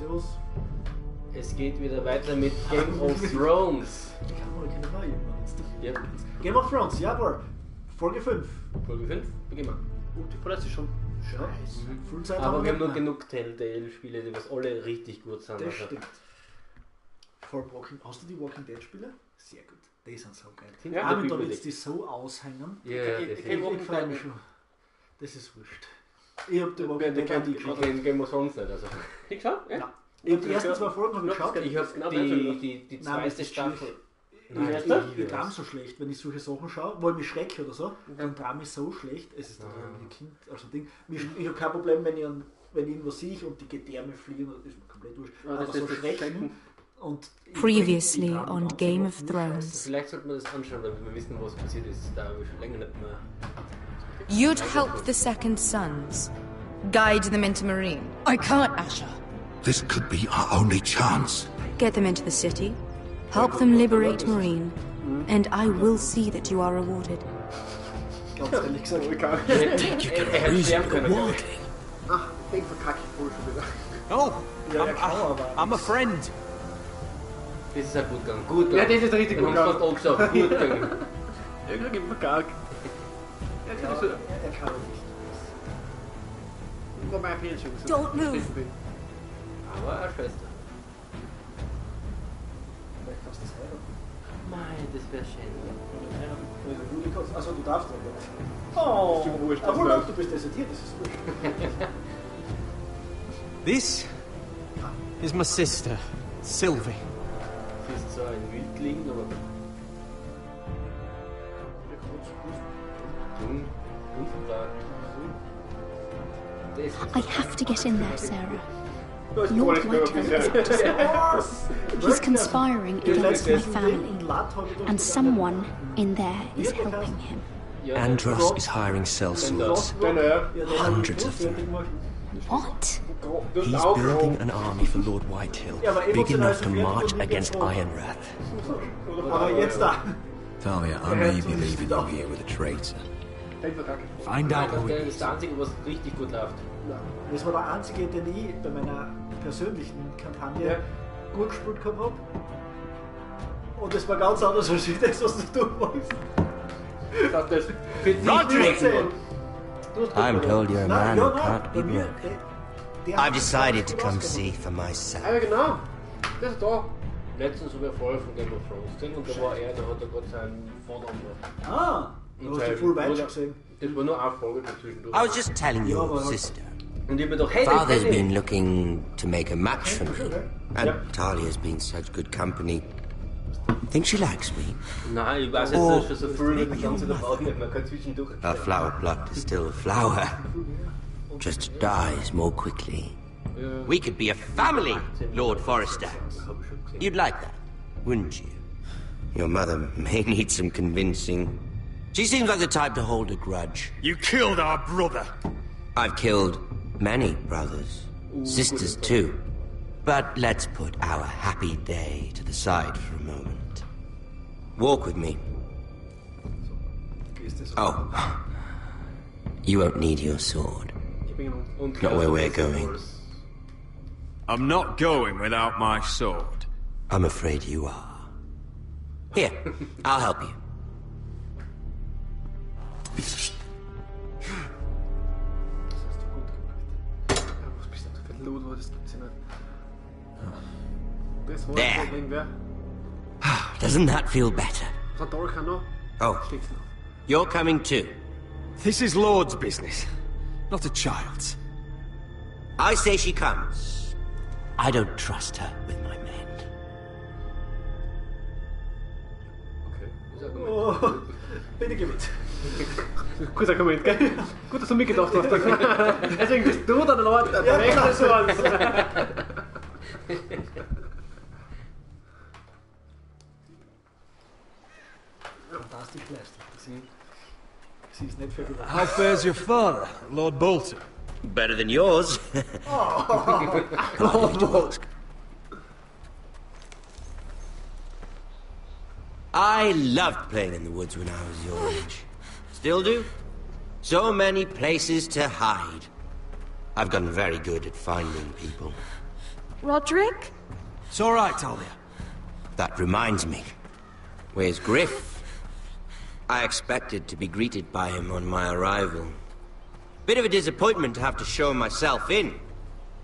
Servus. Es geht wieder weiter mit Game of Thrones. Ja. Game of Thrones, jawohl. Folge 5. Folge 5, beginnen wir. Die vorletzte schon. Scheiße. Aber wir haben noch genug Telltale-Spiele, die was alle richtig gut sind. Das stimmt. Hast du die Walking Dead Spiele? Sehr gut. Die sind so geil. Ja, da wird die so aushängen. Ja, ich freue mich schon. Das ist wurscht. Ich hab die Walking Dead nicht geschaut. Ich Game of Thrones nicht. Also. Ich geschaut? Ja. Nein. Ich hab die ersten 2 Folgen geschaut. Ich habe genau die zweite Staffel. Ich tram so schlecht, wenn ich solche Sachen schaue, wo ich mich schrecke oder so, dann tram ich so schlecht, es ist dann ein Kind, also Ding. Ich habe kein Problem, wenn ich irgendwas sehe und die Gedärme fliegen, das ist mir komplett wurscht. Aber so schrecken und... Previously on Game of Thrones. Vielleicht sollte man das anschauen, damit wir wissen, was passiert ist. Da habe ich schon länger nicht mehr... You'd help the Second Sons. Guide them into Marine. I can't, Asher. This could be our only chance. Get them into the city. Help them liberate Marine. And I will see that you are rewarded. Ganz ehrlich gesagt, You can lose rewarding. ach, ich verkacke voll schon wieder. Oh, Ja, I'm a friend. Das ist ein gut gegangen. Gut gegangen. Ja, das ist richtig gut gegangen. Wir haben fast auch gesagt, gut gegangen. Irgendwie gibt mir gar nicht. Er kann nicht. Wobei er viel schon gesagt. Don't move. Aber eine Schwester. Vielleicht kannst du das heiraten. Nein, das wäre schön. Also du darfst nicht. Oh, obwohl doch, du bist desertiert, das ist wurscht. This is my sister, Sylvie. Sie ist zwar ein Wildling, aber... Jung, unvertragt. I have to get in there, Sarah. Lord Whitehill. He's conspiring against my family, and someone in there is helping him. Andros is hiring sellswords. Hundreds of them. What? He's building an army for Lord Whitehill, big enough to march against Ironrath. Aber jetzt da. Talia, I may be leaving you here with a traitor. Find out who Das it ist is. das Einzige, was richtig gut läuft. Das war der einzige, den ich bei meiner persönlichen Kampagne gut gespielt gehabt habe. Und das war ganz anders als das, was du tun wolltest. Das für dich Roderick! I'm told you're a man who can't be bei mir, broken. I've decided to come see for myself. Ja, genau. Das ist da. Letztens habe ich vorher von Game of Thrones gesehen und da war er, da hat er gerade seinen Vater umgebracht. Ah, du hast die Full Wide gesehen. Das war nur eine Folge dazwischendurch. I was just telling your sister. Und ich hab mir gedacht, hey, Father's been looking to make a match for me. And Talia's been such good company. Think she likes me? Nein, ich weiß jetzt, das ist schon so früh mit dem ganzen Baut nicht mehr, kein zwischendurch. A flower plot is still a flower. Just dies more quickly. We could be a family, Lord Forrester. You'd like that, wouldn't you? Your mother may need some convincing. She seems like the type to hold a grudge. You killed our brother. I've killed many brothers, sisters too. But let's put our happy day to the side for a moment. Walk with me. Oh, you won't need your sword. Not where we're going. I'm not going without my sword. I'm afraid you are. Here, I'll help you. Was bist du für ein Ludo? Das gibt's ja nicht. Das war There. irgendwer. Doesn't that feel better? Was hat Dolch auch noch? Oh, Steht's noch. you're coming too. This is Lord's business, not a child's. I say she comes. I don't trust her with my men. Oh, bitte geh mit. Guter Argument, gell? Gut, dass du mitgedacht hast. Deswegen bist du da der Lord, der Wechsel zu uns. Fantastisch leistet. Sie ist nicht für die How fares your father, Lord Bolton? Better than yours. I loved playing in the woods when I was your age. Still do. So many places to hide. I've gotten very good at finding people. Roderick? It's all right, Talia. That reminds me. Where's Griff? I expected to be greeted by him on my arrival. Bit of a disappointment to have to show myself in.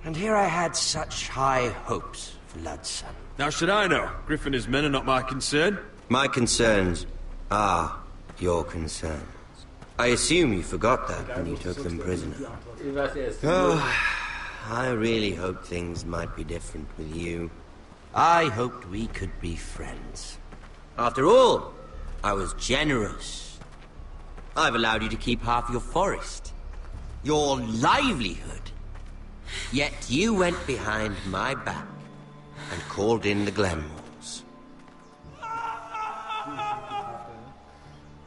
And here I had such high hopes for Lud's son. Now should I know? Griff and his men are not my concern. My concerns are your concerns. I assume you forgot that when you took them prisoner. Oh, I really hoped things might be different with you. I hoped we could be friends. After all, I was generous. I've allowed you to keep half your forest. Your livelihood. Yet you went behind my back and called in the Glenmores.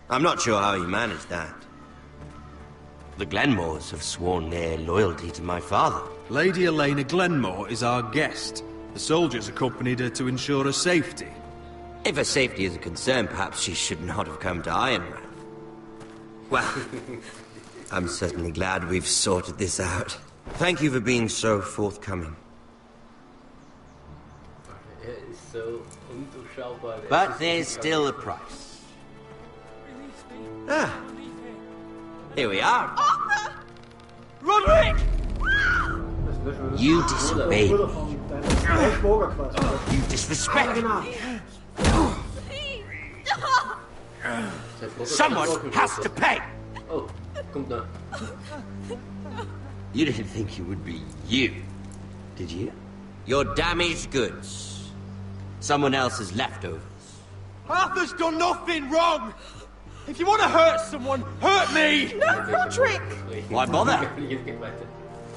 I'm not sure how you managed that. The Glenmores have sworn their loyalty to my father. Lady Elena Glenmore is our guest. The soldiers accompanied her to ensure her safety. If her safety is a concern, perhaps she should not have come to Ironrath. Well, I'm certainly glad we've sorted this out. Thank you for being so forthcoming. But there's still a price. Ah, here we are. Arthur! Roderick! You disobeyed me. You disrespected me. Someone has to pay. Oh, komt nou. You didn't think it would be you, did you? Your damaged goods. Someone else's leftovers. Arthur's done nothing wrong! If you want to hurt someone, hurt me! No, Roderick! Why bother?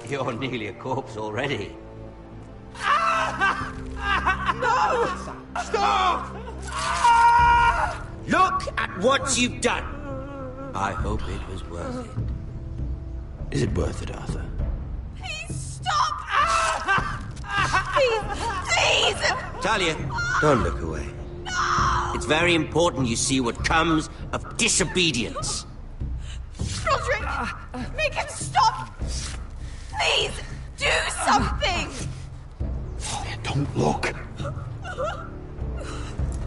You're nearly a corpse already. No! Stop! Look at what you've done! I hope it was worth it. Is it worth it, Arthur? Please stop! Please! Talia, don't look away. No! It's very important you see what comes of disobedience. Roderick! Make him stop! Please! Do something! Talia, don't look.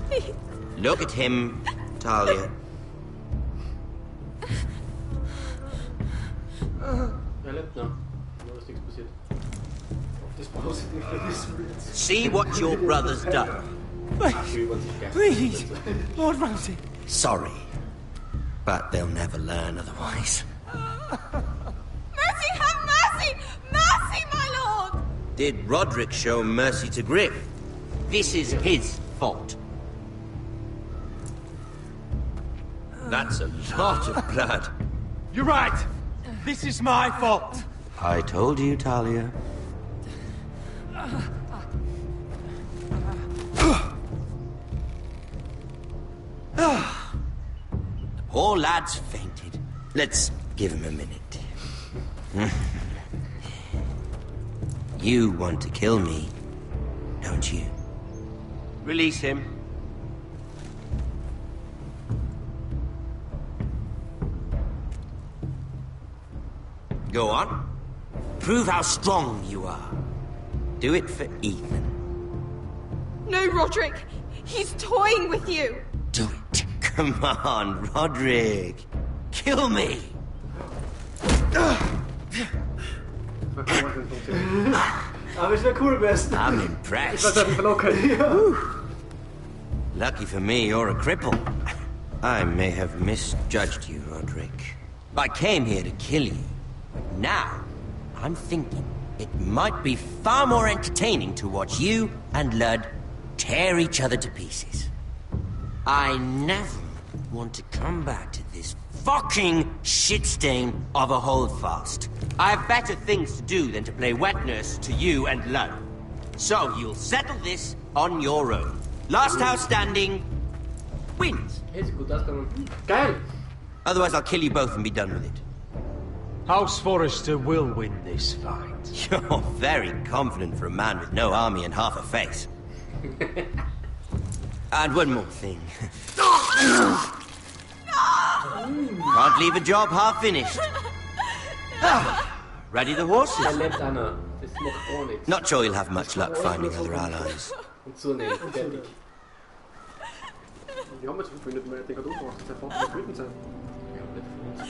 Please. Look at him, Talia. Hij lebt nog. Er is niks passiert. See what your brother's done. Please, Lord Ramsay. Sorry, but they'll never learn otherwise. Mercy, have mercy! Mercy, my lord! Did Roderick show mercy to Griff? This is his fault. That's a lot of blood. You're right. This is my fault. I told you, Talia. The poor lad's fainted. Let's give him a minute. You want to kill me, don't you? Release him. Go on. Prove how strong you are. Do it for Ethan. No, Roderick! He's toying with you! Do it. Come on, Roderick. Kill me. Aber es wäre cool gewesen. I'm impressed. Was hat ihn verlocken? Lucky for me, you're a cripple. I may have misjudged you, Roderick. I came here to kill you. Now, I'm thinking it might be far more entertaining to watch you and Lud tear each other to pieces. I never want to come back to this fucking shit stain of a holdfast. I have better things to do than to play wet nurse to you and Lud. So you'll settle this on your own. Last house standing wins. Is goed uitkomen. Geil! Otherwise I'll kill you both and be done with it. House Forrester will win this fight. You're very confident for a man with no army and half a face. And one more thing. Can't leave a job half finished. Ready the horses? Hij lebt, Anna. Het is macht gar nichts. Not sure you'll have much luck finding other allies. Und zunehmen, fertig. Die haben jetzt 5 Minuten, weil der gerade umgebracht hat. Der Vater wütend sein. Ja, nicht für uns.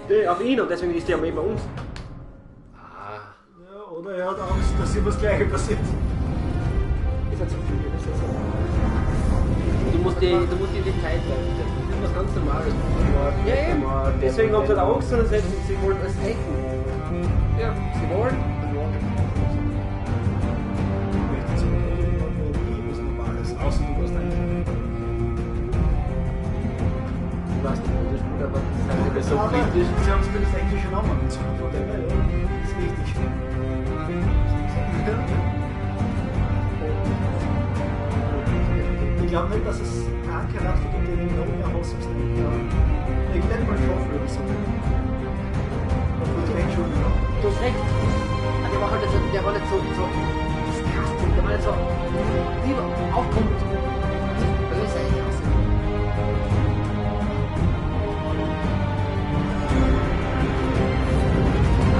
Die auf ihn und deswegen ist der Armee bei uns. Ah. Ja, oder er hat Angst, dass ihm das Gleiche passiert. Ist halt so viel, das ist so. Du musst die Zeit laufen. Das ist was ganz Normales. Ja, eben. Deswegen haben sie halt Angst und sie wollen es hacken. Ja, sie wollen. Was Normales, außer du warst einfach. Ich weiß nicht, wo das gut, aber das ist halt so kritisch. Sie haben zumindest englische Namen gezogen, von dem her, ja. Das ist wichtig. Ich glaube nicht, dass es einen Charakter gibt, den ich noch mehr hasse als den. Ja. Ich nenne mal Joffrey oder so. Obwohl ich denke schon, ja. Du hast recht. Der war halt nicht, der war nicht so disgusting, der war nicht so lieber aufkommt. Das ist eigentlich aus.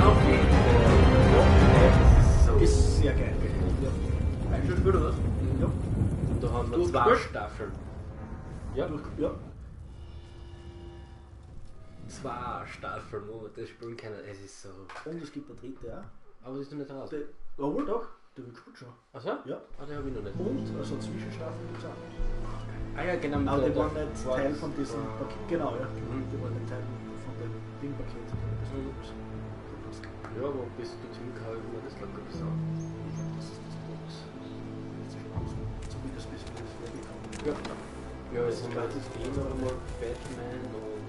Okay. Ist sehr geil. Ein schon Spiel oder was? Ja. Und da haben wir Du 2 spielst? Staffeln. Ja. 2 Staffeln, wo wir das spielen können. Es ist so. Und es gibt eine dritte auch. Aber es ist noch nicht raus. Jawohl, doch. Der wird gespielt schon. Achso? Ja. Ah, den habe ich noch nicht. Und also Zwischenstaffeln gibt es auch. Ah ja, genau. Aber die waren nicht Teil von diesem Paket. Genau, ja. Die waren nicht Teil von dem Ding-Paket. Ja, aber bis du hingehalten hast, das lag ein bisschen an. Das ist das Box. Zumindest bis wir das vorgekommen. Ja. Ja, es sind halt das Thema einmal Batman und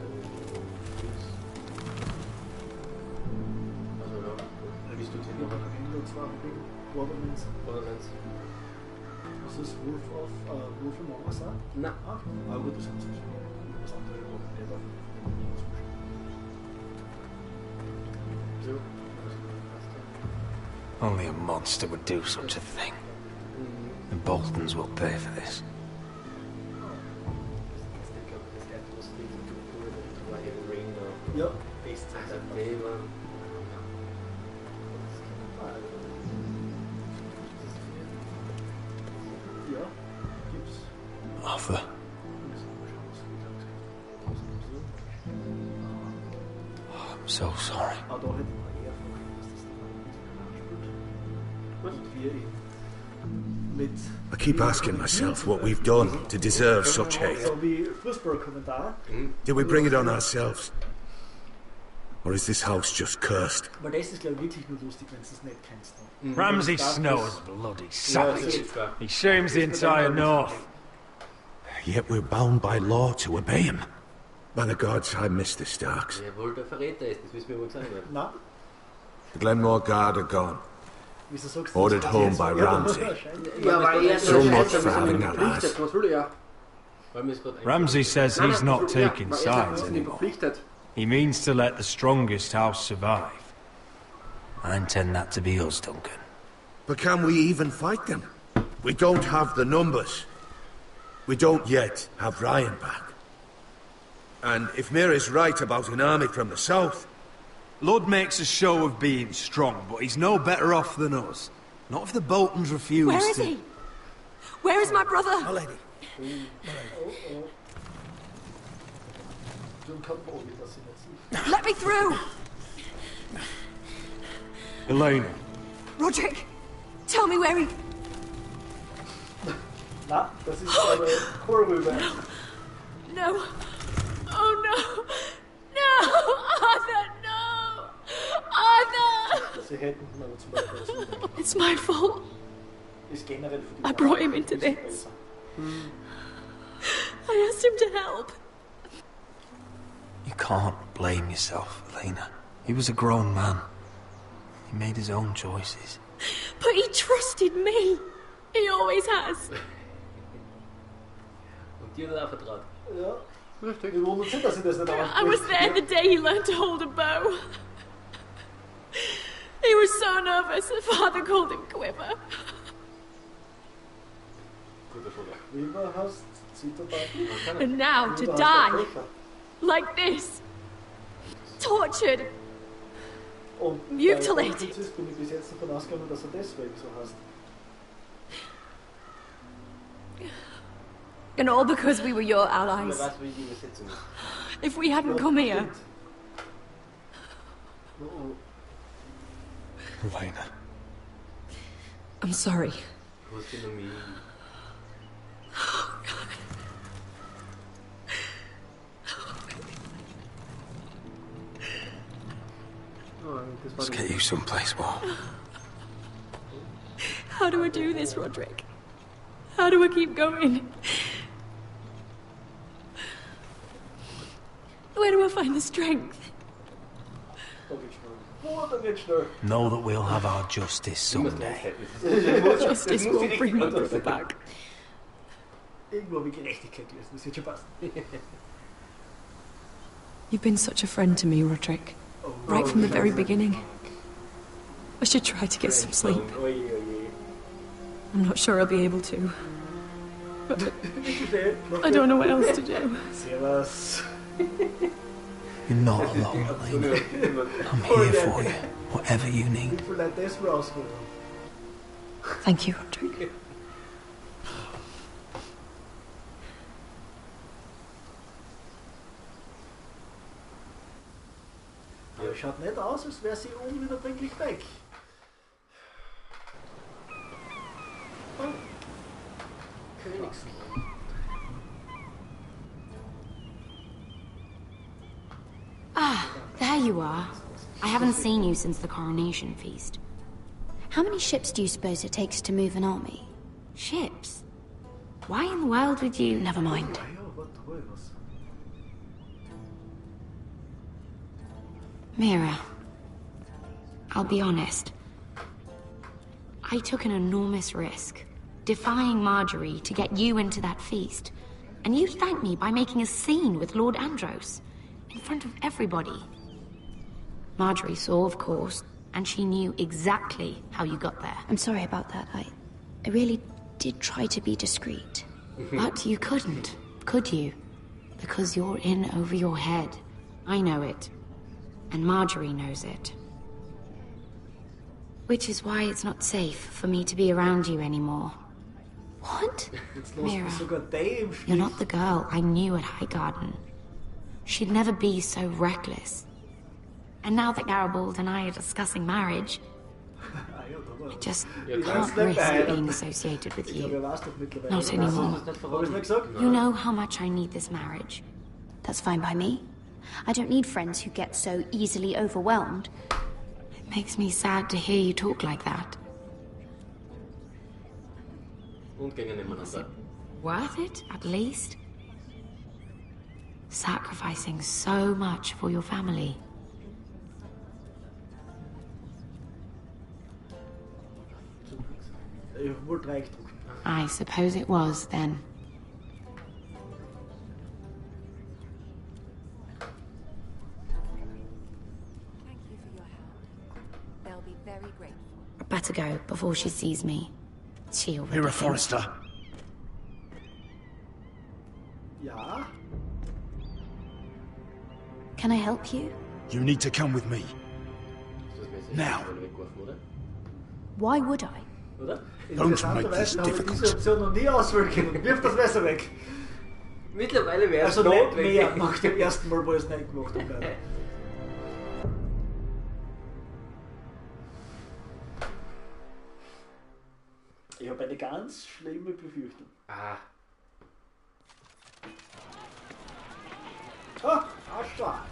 also ja, bist du jetzt noch ein Händler zwar mit Borderlands. Borderlands? Was ist Wolf of Among Us auch? Nein. Ah, aber gut, das haben sie schon. Was andere Never. So. Only a monster would do such a thing. The Boltons will pay for this. Ja. Ja, gibt's. Offer. Oh, I'm so sorry. Ah, da hätte man eher vorgestellt, dass das dann ein bisschen spielt. Und wir ihn mit. I keep asking myself what we've done to deserve such hate. So wie Fußballkommentar. Did we bring it on ourselves? Or is this house just cursed? Weil das ist, glaube ich, wirklich nur lustig, wenn du es nicht kennst. Ramsay Snow's bloody savage. He shames the entire North. Yet we're bound by law to obey him. By the gods, I miss the Starks. Wer wohl der Verräter ist, das wissen wir wohl sein. Nein. The Glenmore Guard are gone. Wieso sagst Ordered home by Ramsay. Ja, weil er So much for having that ass. Was will er? Ramsay says he's not taking sides anymore. anymore. Verpflichtet. He means to let the strongest house survive. I intend that to be us, Duncan. But can we even fight them? We don't have the numbers. We don't yet have Ryan back. And if Mira's right about an army from the south... Lud makes a show of being strong, but he's no better off than us. Not if the Boltons refuse Where is to... he? Where is my brother? My lady. Let me through! Elena. Roderick, tell me where he... Na, das ist eine Chorrübe. No. Oh no. No! Arthur, no! Arthur! Sie hätten aber zum Beispiel It's my fault. ist generell für die I brought him into this. I asked him to help. You can't blame yourself, Elena. He was a grown man. He made his own choices. But he trusted me. He always has. Und dir da vertraut. Ja. Wir wundern sich, dass sie das nicht I was there the day he learned to hold a bow. He was so nervous that Father called him Quiver. Quiver hast, Zitterball. And now to die. Like this. Tortured. Und Mutilated. Bin ich bis jetzt davon ausgegangen, dass er deswegen so heißt. And all because we were your allies. If we hadn't come here... Elena. I'm sorry. Let's get you someplace warm. How do I do this, Roderick? How do I keep going? Where do I find the strength? Know that we'll have our justice someday. Justice will bring my brother back. Irgendwo wie Gerechtigkeit lösen, das wird schon passen. You've been such a friend to me, Roderick. Right from the very beginning. I should try to get some sleep. I'm not sure I'll be able to. But I don't know what else to do. You're not alone, Elena. I'm here for you, whatever you need. Thank you, Roderick. Aber schaut nicht aus, als wäre sie unwiederbringlich weg. Oh. Ah, there you are. I haven't seen you since the coronation feast. How many ships do you suppose it takes to move an army? Ships? Why in the world would you... Never mind. Mira, I'll be honest. I took an enormous risk, defying Marjorie to get you into that feast. And you thanked me by making a scene with Lord Andros, in front of everybody. Marjorie saw, of course, and she knew exactly how you got there. I'm sorry about that. I really did try to be discreet. But you couldn't, could you? Because you're in over your head. I know it. And Marjorie knows it. Which is why it's not safe for me to be around you anymore. What? Mira, you're not the girl I knew at Highgarden. She'd never be so reckless. And now that Garibald and I are discussing marriage, I just can't risk being associated with you. Not anymore. You know how much I need this marriage. That's fine by me. I don't need friends who get so easily overwhelmed. It makes me sad to hear you talk like that. Is it worth it, at least? Sacrificing so much for your family. I suppose it was, then. Thank you for your help. They'll be very grateful. I better go before she sees me. She already Mira Forrester. Ja? Can I help you? You need to come with me. Now. Why would I? Don't make this difficult. Diese Option noch nie auswählen können. Wirf das Messer weg. Mittlerweile wäre es also nicht notwendig. mehr nach dem ersten Mal, wo ich es nicht gemacht habe. Ich habe eine ganz schlimme Befürchtung. Ah. Ascha!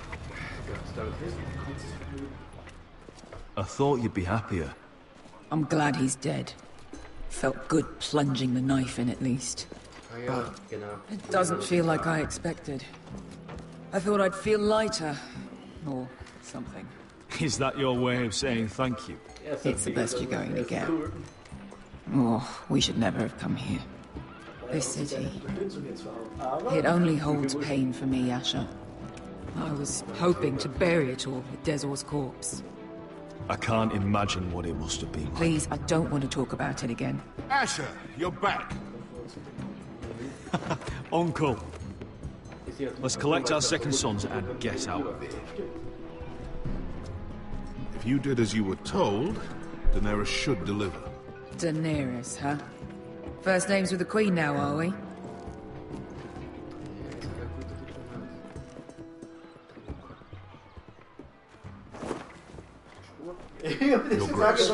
I thought you'd be happier. I'm glad he's dead. Felt good plunging the knife in at least. But it doesn't feel like I expected. I thought I'd feel lighter. Or something. Is that your way of saying thank you? It's the best you're going to get. Oh, we should never have come here. This city. It only holds pain for me, Asher. I was hoping to bury it all with Dezor's corpse. I can't imagine what it must have been like. Please, I don't want to talk about it again. Asher, you're back. Uncle. Let's collect our second sons and get out of here. If you did as you were told, Daenerys should deliver. Daenerys, huh? First names with the Queen now, are we? Your Grace,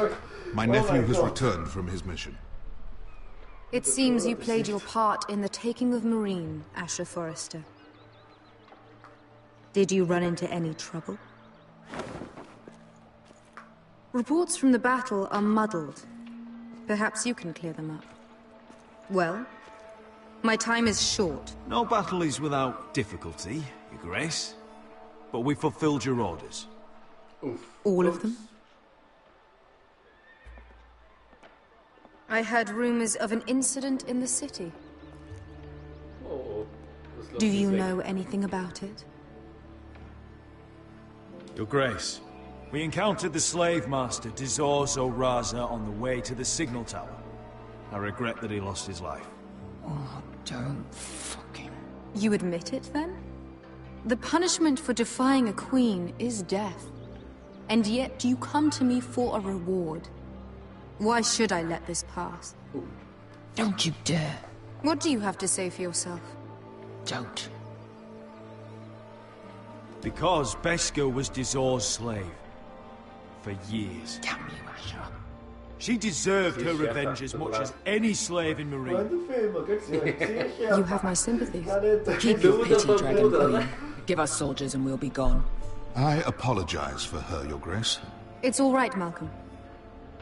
my nephew has returned from his mission. It seems you played your part in the taking of Meereen, Asher Forrester. Did you run into any trouble? Reports from the battle are muddled. Perhaps you can clear them up. Well, my time is short. No battle is without difficulty, Your Grace. But we fulfilled your orders. All of them? I heard rumors of an incident in the city. Do you know anything about it? Your Grace, we encountered the slave master Dizor Zoraza on the way to the signal tower. I regret that he lost his life. Oh, don't fucking... You admit it, then? The punishment for defying a queen is death. And yet you come to me for a reward. Why should I let this pass? Don't you dare. What do you have to say for yourself? Don't. Because Beskha was Dizor's slave. For years. Damn you, Asher. She deserved her revenge as much as any slave in Meereen. You have my sympathies. Keep your pity, Dragon Queen. Give us soldiers and we'll be gone. I apologize for her, Your Grace. It's all right, Malcolm.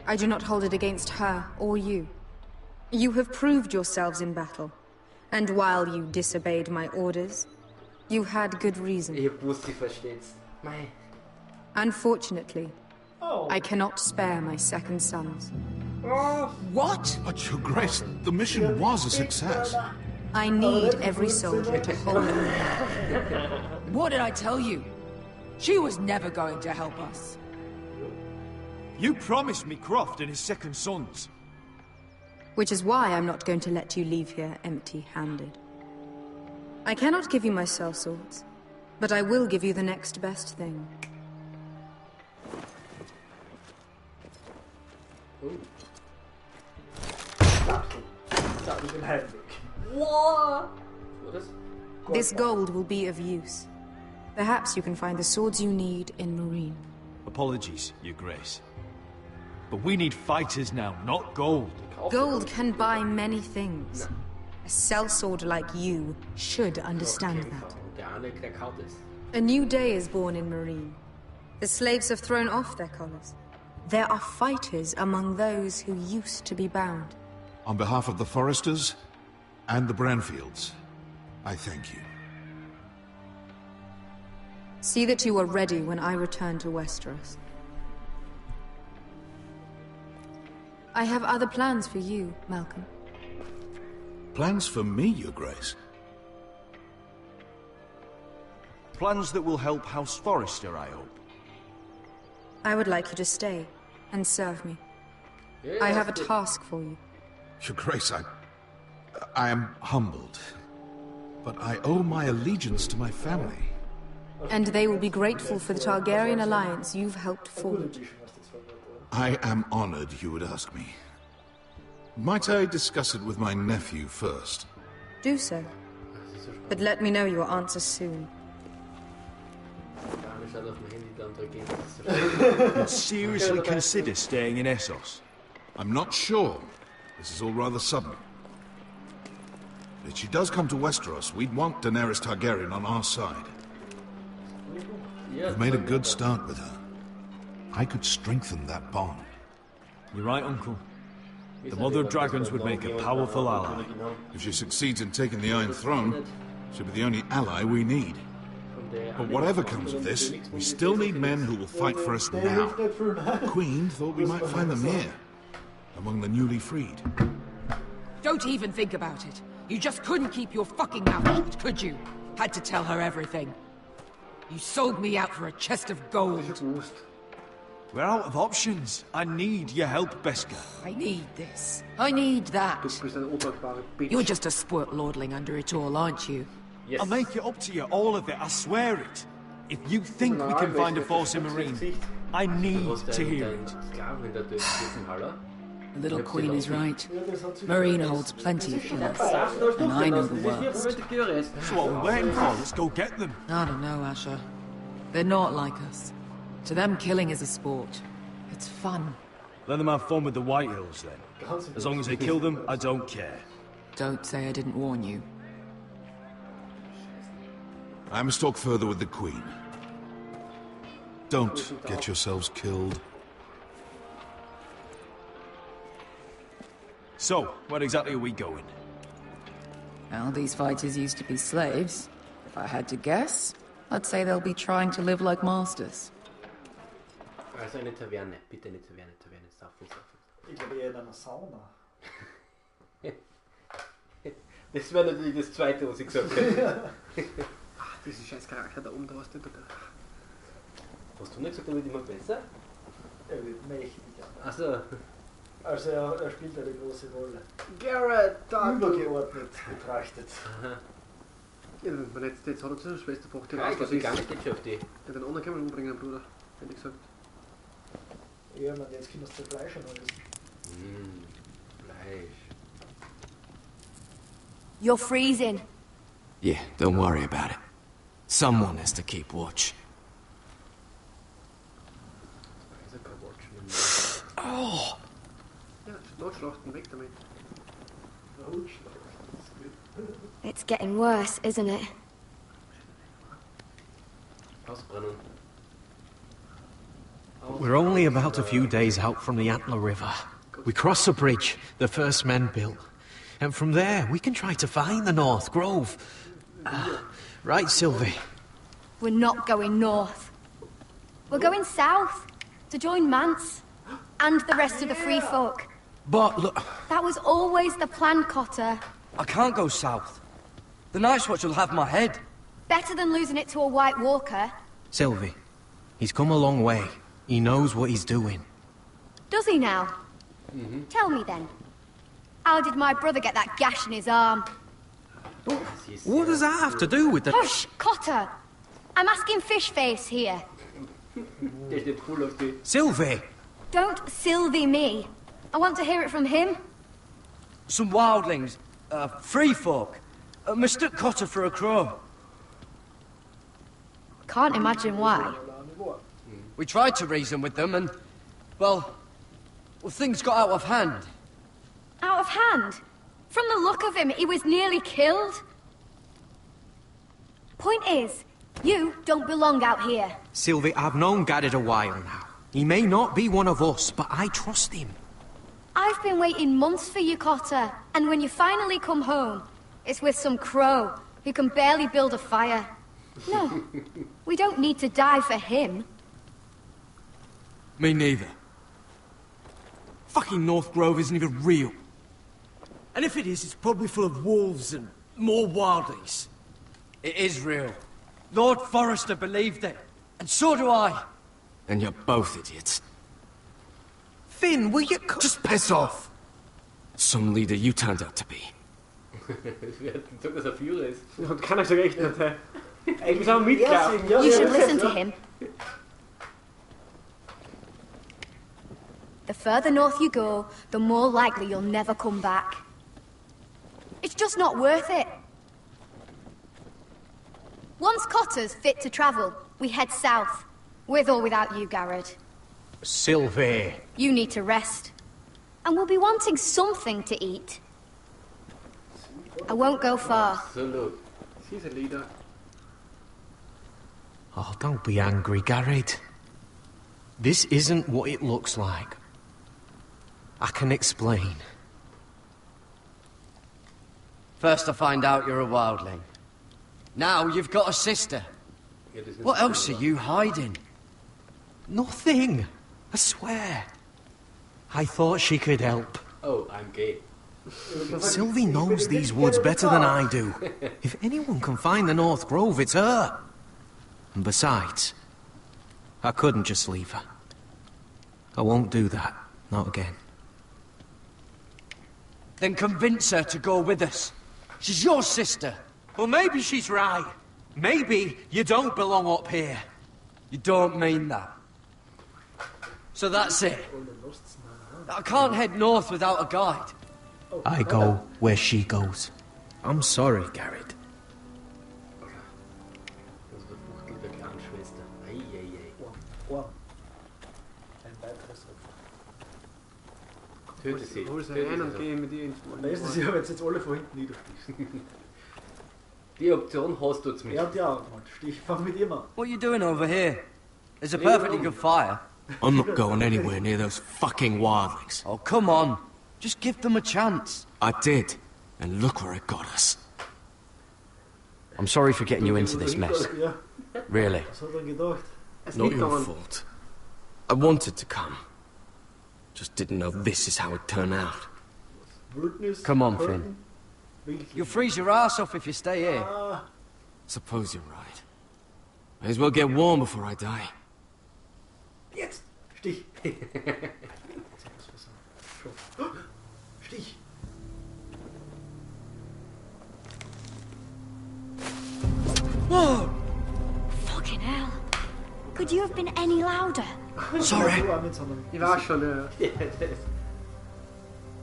I do not hold it against her or you. You have proved yourselves in battle. And while you disobeyed my orders, you had good reason. Unfortunately, I cannot spare my second sons. What? But Your Grace, the mission was a success. I need every soldier to hold me. What did I tell you? She was never going to help us. You promised me Croft and his second sons. Which is why I'm not going to let you leave here empty-handed. I cannot give you my sellswords, but I will give you the next best thing. What? This gold will be of use. Perhaps you can find the swords you need in Meereen. Apologies, Your Grace. But we need fighters now, not gold. Gold can buy many things. A sellsword like you should understand that. A new day is born in Meereen. The slaves have thrown off their collars. There are fighters among those who used to be bound. On behalf of the Forresters and the Branfields, I thank you. See that you are ready when I return to Westeros. I have other plans for you, Malcolm. Plans for me, Your Grace? Plans that will help House Forrester, I hope. I would like you to stay and serve me. I have a task for you. Your Grace, I am humbled. But I owe my allegiance to my family. And they will be grateful for the Targaryen alliance you've helped forge. I am honored you would ask me. Might I discuss it with my nephew first? Do so. But let me know your answer soon. Would seriously consider staying in Essos? I'm not sure. This is all rather sudden. If she does come to Westeros, we'd want Daenerys Targaryen on our side. We've made a good start with her. I could strengthen that bond. You're right, Uncle. The Mother of Dragons would make a powerful ally. If she succeeds in taking the Iron Throne, she'll be the only ally we need. But whatever comes of this, we still need men who will fight for us now. The Queen thought we might find them here, among the newly freed. Don't even think about it. You just couldn't keep your fucking mouth shut, could you? Had to tell her everything. You sold me out for a chest of gold. We're out of options. I need your help, Beskha. I need this. I need that. You're just a spoilt lordling under it all, aren't you? Yes. I'll make it up to you, all of it, I swear it. If you think we can find a force in Meereen, I need to hear it. The little queen is right. Marine holds plenty of killers, and I know the worst. So what are we waiting for? Let's go get them. I don't know, Asher. They're not like us. To them, killing is a sport. It's fun. Let them have fun with the White Hills, then. As long as they kill them, I don't care. Don't say I didn't warn you. I must talk further with the Queen. Don't get yourselves killed. So, where exactly are we going? Well, these fighters used to be slaves. If I had to guess, I'd say they'll be trying to live like masters. Also eine Taverne. Bitte eine Taverne. Saufen. Ich glaube eher in einer Sauna. Das wäre natürlich das Zweite, was ich gesagt hätte. Ach, diese scheiß Charakter da oben, da hast du da. Hast du nicht gesagt, er wird immer besser? Er wird mächtiger. Achso. Also er spielt eine große Rolle. Garrett, da übergeordnet betrachtet. Aha. Ja, jetzt hat er zu seiner Schwester gebracht. Ja, ich glaube, gar nicht jetzt auf die. Ja, den anderen können wir umbringen, Bruder. Hätte ich gesagt. Ja, man, jetzt können wir es Fleisch und alles. Fleisch. You're freezing. Yeah, don't worry about it. Someone has to keep watch. Oh! Ja, Notschlachten, weg damit. It's getting worse, isn't it? Ausbrennen. We're only about a few days out from the Antler River. We cross a bridge the first men built. And from there, we can try to find the North Grove. Right, Sylvie? We're not going north. We're going south to join Mance and the rest of the free folk. But look... That was always the plan, Cotter. I can't go south. The Night's Watch will have my head. Better than losing it to a White Walker. Sylvie, he's come a long way. He knows what he's doing. Does he now? Tell me then. How did my brother get that gash in his arm? What does that have to do with the... Hush, Cotter! I'm asking Fishface here. Sylvie! Don't Sylvie me. I want to hear it from him. Some wildlings, free folk, mistook Cotter for a crow. Can't imagine why. We tried to reason with them and, well, things got out of hand. Out of hand? From the look of him, he was nearly killed. Point is, you don't belong out here. Sylvie, I've known Garrett a while now. He may not be one of us, but I trust him. I've been waiting months for you, Cotter. And when you finally come home, it's with some crow who can barely build a fire. No, we don't need to die for him. Me neither. Fucking North Grove isn't even real. And if it is, it's probably full of wolves and more wildlings. It is real. Lord Forrester believed it. And so do I. And you're both idiots. Finn, will you... Just piss off! Some leader you turned out to be. Dass Führer ist. Und keiner so gerechnet hat. Eigentlich auch mitgehabt. You should listen to him. The further north you go, the more likely you'll never come back. It's just not worth it. Once Cotter's fit to travel, we head south. With or without you, Garrett. Sylvie. You need to rest. And we'll be wanting something to eat. I won't go far. Absolut. She's a leader. Oh, don't be angry, Garrett. This isn't what it looks like. I can explain. First I find out you're a wildling. Now you've got a sister. What else are you hiding? Nothing. I swear. I thought she could help. Oh, I'm gay. Sylvie knows these woods better than I do. If anyone can find the North Grove, it's her. And besides, I couldn't just leave her. I won't do that. Not again. Then convince her to go with us. She's your sister. Well, maybe she's right. Maybe you don't belong up here. You don't mean that. So that's it. I can't head north without a guide. I go where she goes. I'm sorry, Garrett. Töte sie. Hol sie rein und geh mit ihr ins Mund. Weißt du, sie haben jetzt alle von hinten niederschießen. Die Option hast du zumindest. Ja, Stich, fang mit ihm an. What are you doing over here? There's a perfectly good fire. I'm not going anywhere near those fucking wildlings. Oh, come on. Just give them a chance. I did, and look where it got us. I'm sorry for getting you into this mess. Really. Not your fault. I wanted to come. Just didn't know this is how it'd turn out. Come on, Finn. You'll freeze your ass off if you stay here. Suppose you're right. May as well get warm before I die. Jetzt! Stich! Stich! Whoa! Fucking hell. Could you have been any louder? Sorry. Ich war schon, ja.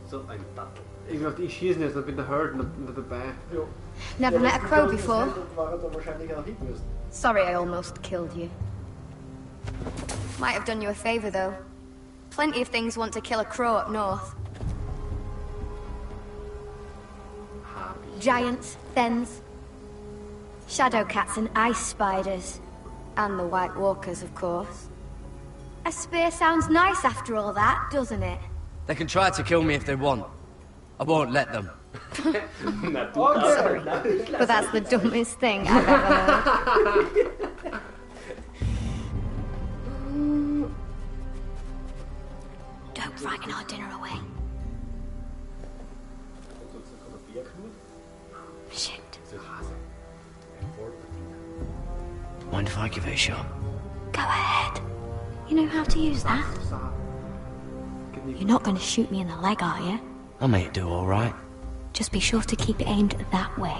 So ein Dattel. Ich dachte, ich schieße jetzt, dann bin der Herd und dabei. Never met a crow before. Sorry I almost killed you. Might have done you a favor though. Plenty of things want to kill a crow up north. Giants, thens, shadow cats and ice spiders. And the White Walkers, of course. A spear sounds nice after all that, doesn't it? They can try to kill me if they want. I won't let them. Sorry, but that's the dumbest thing I've ever heard. Don't frighten our dinner away. Shit. Mind if I give it a shot? Go ahead. You know how to use that? You're not going to shoot me in the leg, are you? I may do all right. Just be sure to keep it aimed that way.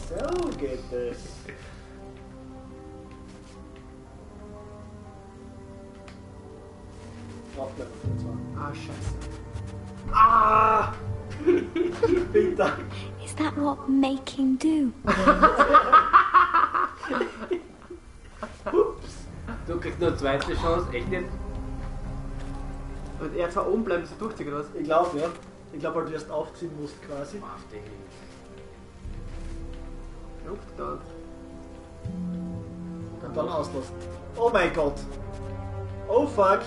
So geht das. Ah, scheiße. Ah! Bitte. Is that what making do? Ups. Du kriegst nur eine zweite Chance, echt jetzt? Und er zwar oben bleiben, bis er durchzieht, oder was? Ich glaube, ja. Ich glaube, weil du erst aufziehen musst, quasi. Lockdown. Und dann auslassen. Oh mein Gott. Oh fuck.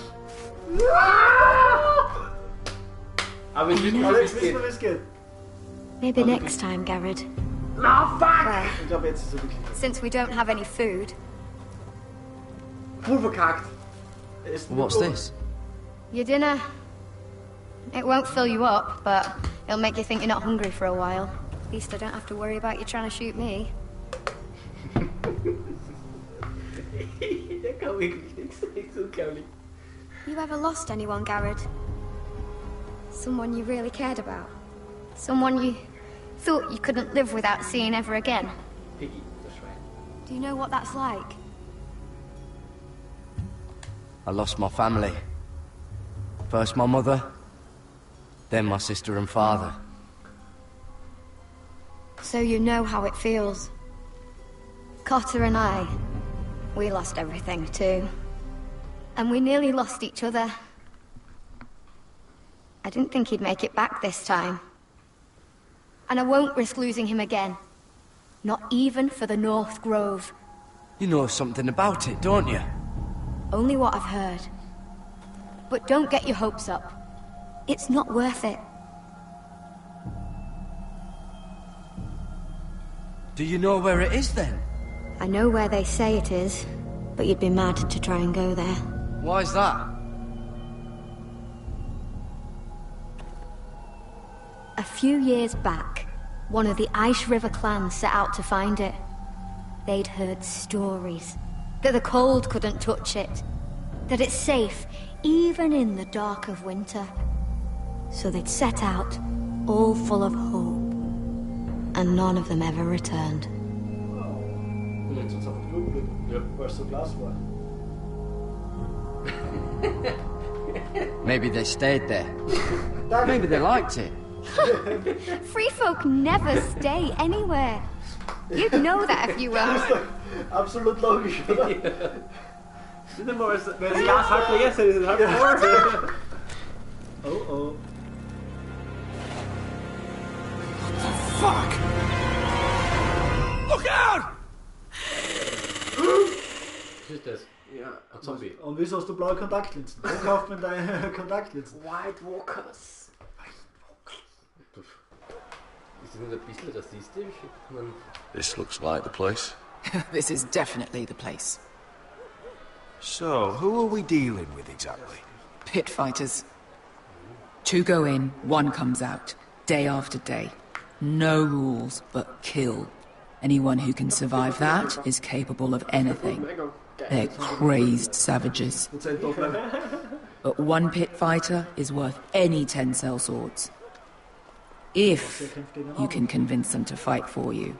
Aber ich wissen, wie es geht. Maybe next time, Garrett. No, fuck! Well, Ich glaube, jetzt ist er wirklich. since we don't have any food, Voll verkackt. What's this? your dinner. It won't fill you up, but it'll make you think you're not hungry for a while. At least I don't have to worry about you trying to shoot me. Der kann wirklich nichts. Nicht so unglaublich. You ever lost anyone, Garrett? Someone you really cared about? Someone you thought you couldn't live without seeing ever again? Piggy, das Schwein. Do you know what that's like? I lost my family. First my mother, then my sister and father. So you know how it feels. Cotter and I, we lost everything too. And we nearly lost each other. I didn't think he'd make it back this time. And I won't risk losing him again. Not even for the North Grove. You know something about it, don't you? Only what I've heard. But don't get your hopes up. It's not worth it. Do you know where it is then? I know where they say it is, but you'd be mad to try and go there. Why's that? A few years back, one of the Ice River clans set out to find it. They'd heard stories that the cold couldn't touch it, that it's safe even in the dark of winter. So they'd set out, all full of hope, and none of them ever returned. Vielleicht sonst einfach die Blumen, weil es so Glas war. Maybe they stayed there. Maybe they liked it. Free folk never stay anywhere. You'd know that if you were. Absolut logisch, oder? Stell dir mal, wenn sie das halb leer sind, sind halb voll. Oh oh. Fuck! Look out! Was ist das? Ja, ein Zombie. Und wieso hast du blaue Kontaktlinsen? Wo kauft man deine Kontaktlinsen? White Walkers. Ist das nicht ein bisschen rassistisch? This looks like the place. This is definitely the place. So, who are we dealing with exactly? Pit fighters. 2 go in, 1 comes out. Day after day. No rules, but kill. Anyone who can survive that is capable of anything. They're crazed savages. But 1 pit fighter is worth any 10 sellswords. If you can convince them to fight for you.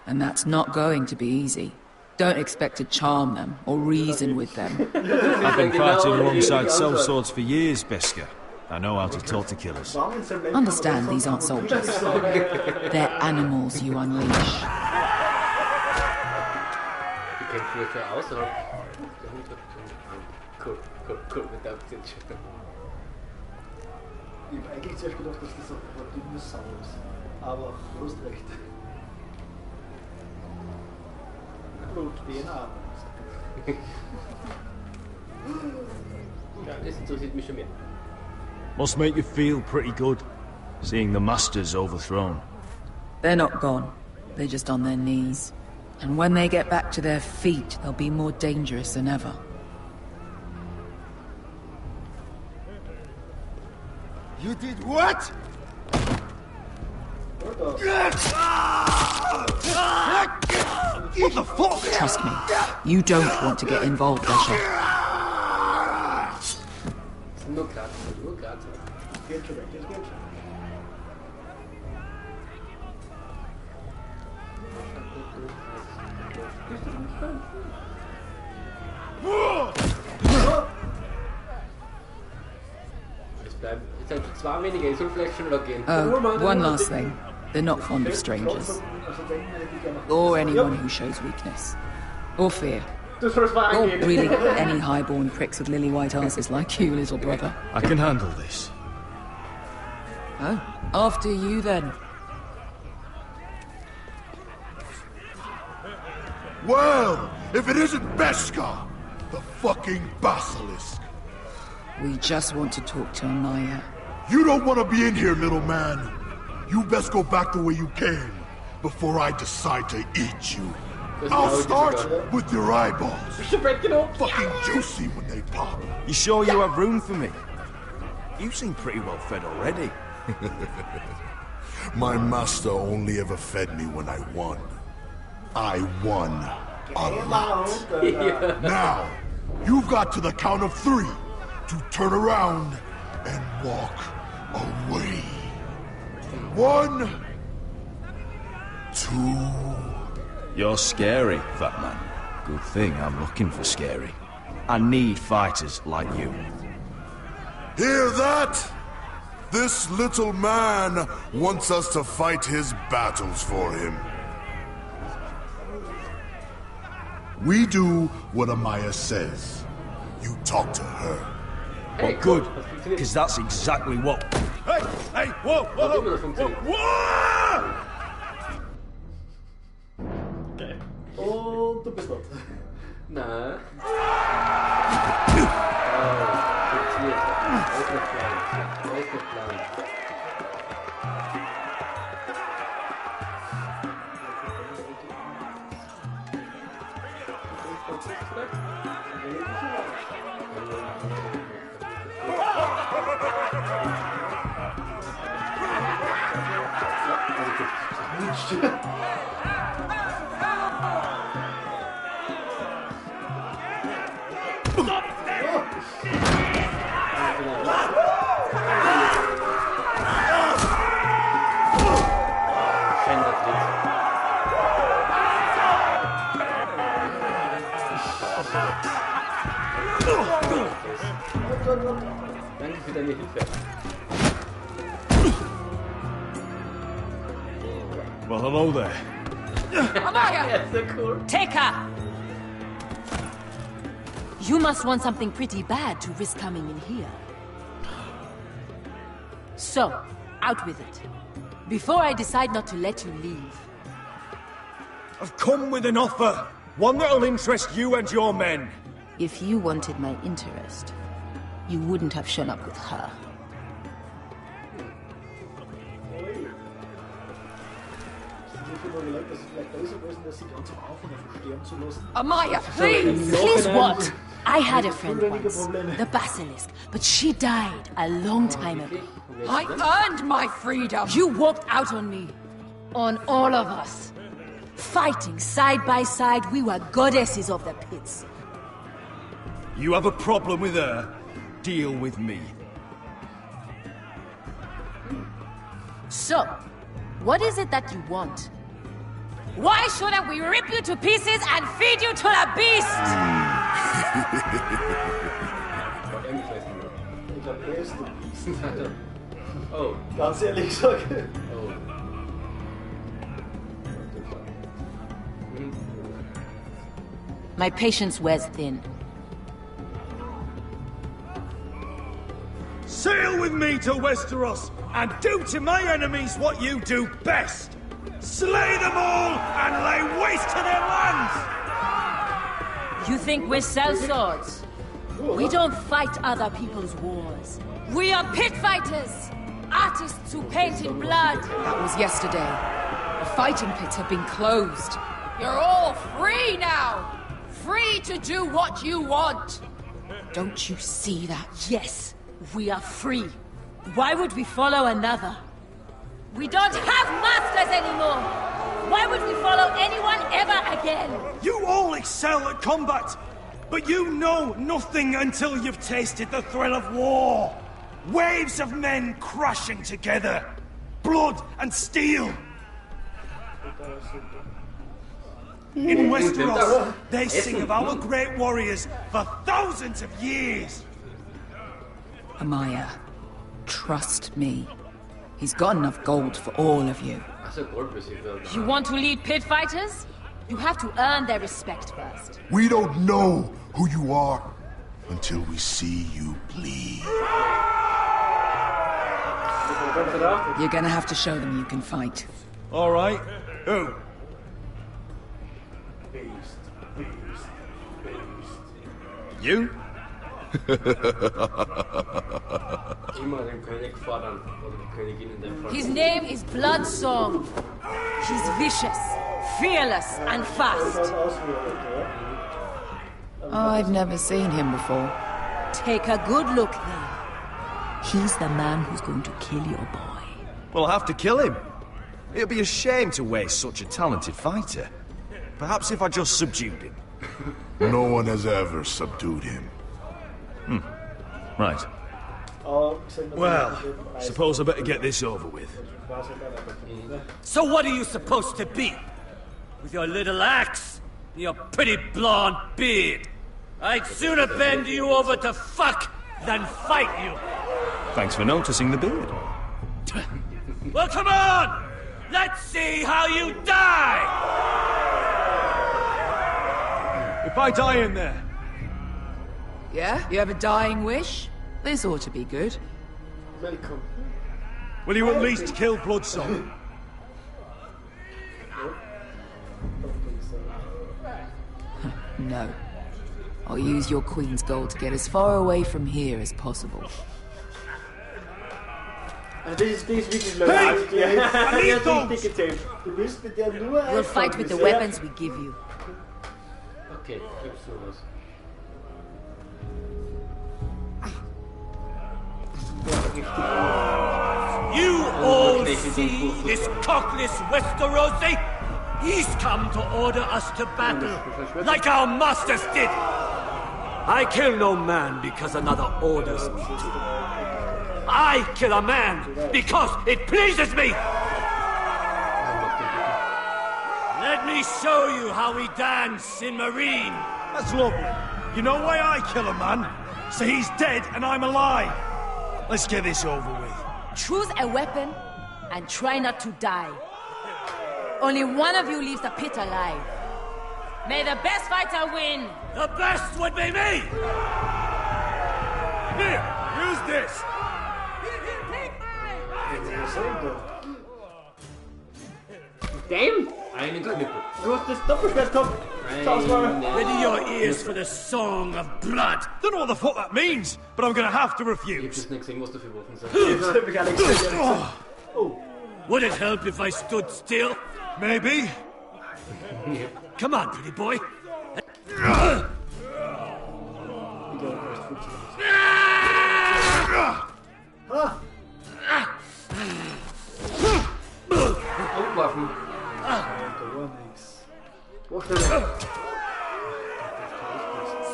And that's not going to be easy. Don't expect to charm them or reason with them. I've been fighting alongside sellswords for years, Beskar. I know how to talk to killers. Understand these aren't soldiers. They're animals you unleash. Die kämpfen jetzt ja außerhalb. Cool, mit der Akzent. Ich hab eigentlich zuerst gedacht, dass das ein Dinosaurus ist. Aber du hast recht. Blut, DNA. Ja, das interessiert mich schon mehr. Must make you feel pretty good, seeing the Masters overthrown. They're not gone. They're just on their knees. And when they get back to their feet, they'll be more dangerous than ever. You did what? What the fuck? Trust me, you don't want to get involved, Mashup. Nur Graz. Geht schon weg, geht schon. Jetzt sind 2 weniger, ich soll vielleicht schneller gehen. Oh, one last thing. They're not fond of strangers. Or anyone who shows weakness. Or fear. Or really any highborn pricks with lily white asses like you, little brother. I can handle this. Oh, after you then. Well, if it isn't Beskar, the fucking basilisk. We just want to talk to Anaya. You don't want to be in here, little man. You best go back the way you came before I decide to eat you. I'll start with your eyeballs. Fucking juicy when they pop. You sure you have room for me? You seem pretty well fed already. My master only ever fed me when I won. I won a lot. Now, you've got to the count of 3 to turn around and walk away. 1, 2... You're scary, fat man. Good thing I'm looking for scary. I need fighters like you. Hear that? This little man wants us to fight his battles for him. We do what Amaya says. You talk to her. Well, good, because that's exactly what... Hey, whoa! Und du bist dort. Nein. Danke für deine Hilfe. Well, hello there. Amaya! So cool. Take her! You must want something pretty bad to risk coming in here. So, out with it. Before I decide not to let you leave. I've come with an offer. One that'll interest you and your men. If you wanted my interest, you wouldn't have shown up with her. Amaya, please! Please what? I had a friend once, the Basilisk, but she died a long time ago. I earned my freedom! You walked out on me. On all of us. Fighting side by side, we were goddesses of the pits. You have a problem with her? Deal with me. So, what is it that you want? Why shouldn't we rip you to pieces and feed you to the beast? Oh. Ganz ehrlich gesagt. Oh. My patience wears thin. Sail with me to Westeros and do to my enemies what you do best. Slay them all and lay waste to their lands! You think we sell swords? We don't fight other people's wars. We are pit fighters! Artists who paint in blood! That was yesterday. The fighting pits have been closed. You're all free now! Free to do what you want! Don't you see that? Yes, we are free. Why would we follow another? We don't have masters anymore! Why would we follow anyone ever again? You all excel at combat, but you know nothing until you've tasted the thrill of war. Waves of men crashing together. Blood and steel. In Westeros, they sing of our great warriors for thousands of years. Amaya, trust me. He's got enough gold for all of you. You want to lead pit fighters? You have to earn their respect first. We don't know who you are until we see you bleed. You're gonna have to show them you can fight. All right. Who? You? His name is Bloodsong. He's vicious, fearless, and fast. Oh, I've never seen him before. Take a good look then. He's the man who's going to kill your boy. We'll have to kill him. It'd be a shame to waste such a talented fighter. Perhaps if I just subdued him. No one has ever subdued him. Right. Well, suppose I better get this over with. So what are you supposed to be? With your little axe and your pretty blonde beard? I'd sooner bend you over to fuck than fight you. Thanks for noticing the beard. Well, come on! Let's see how you die! If I die in there... Yeah? You have a dying wish? This ought to be good. Welcome. Will you at least kill Bloodsong? No. I'll use your queen's gold to get as far away from here as possible. Das ist wirklich blöd. We'll fight with the weapons we give you. Okay, gibst du was. You all see this cockless Westerosi? He's come to order us to battle, like our masters did. I kill no man because another orders me to. I kill a man because it pleases me. Let me show you how we dance in Marine. That's lovely. You know why I kill a man? So he's dead and I'm alive. Let's get this over with. Choose a weapon and try not to die. Only one of you leaves the pit alive. May the best fighter win! The best would be me! Here, use this! Damn! Einen Knüppel. Du hast das Doppelschwert gehabt. Schau's mal. Ready your ears for the song of blood. Don't know what the fuck that means, but I'm gonna have to refuse. Ich hab nicht gesehen, was da für Waffen sind. Would it help if I stood still? Maybe. Come on, pretty boy. Waffen.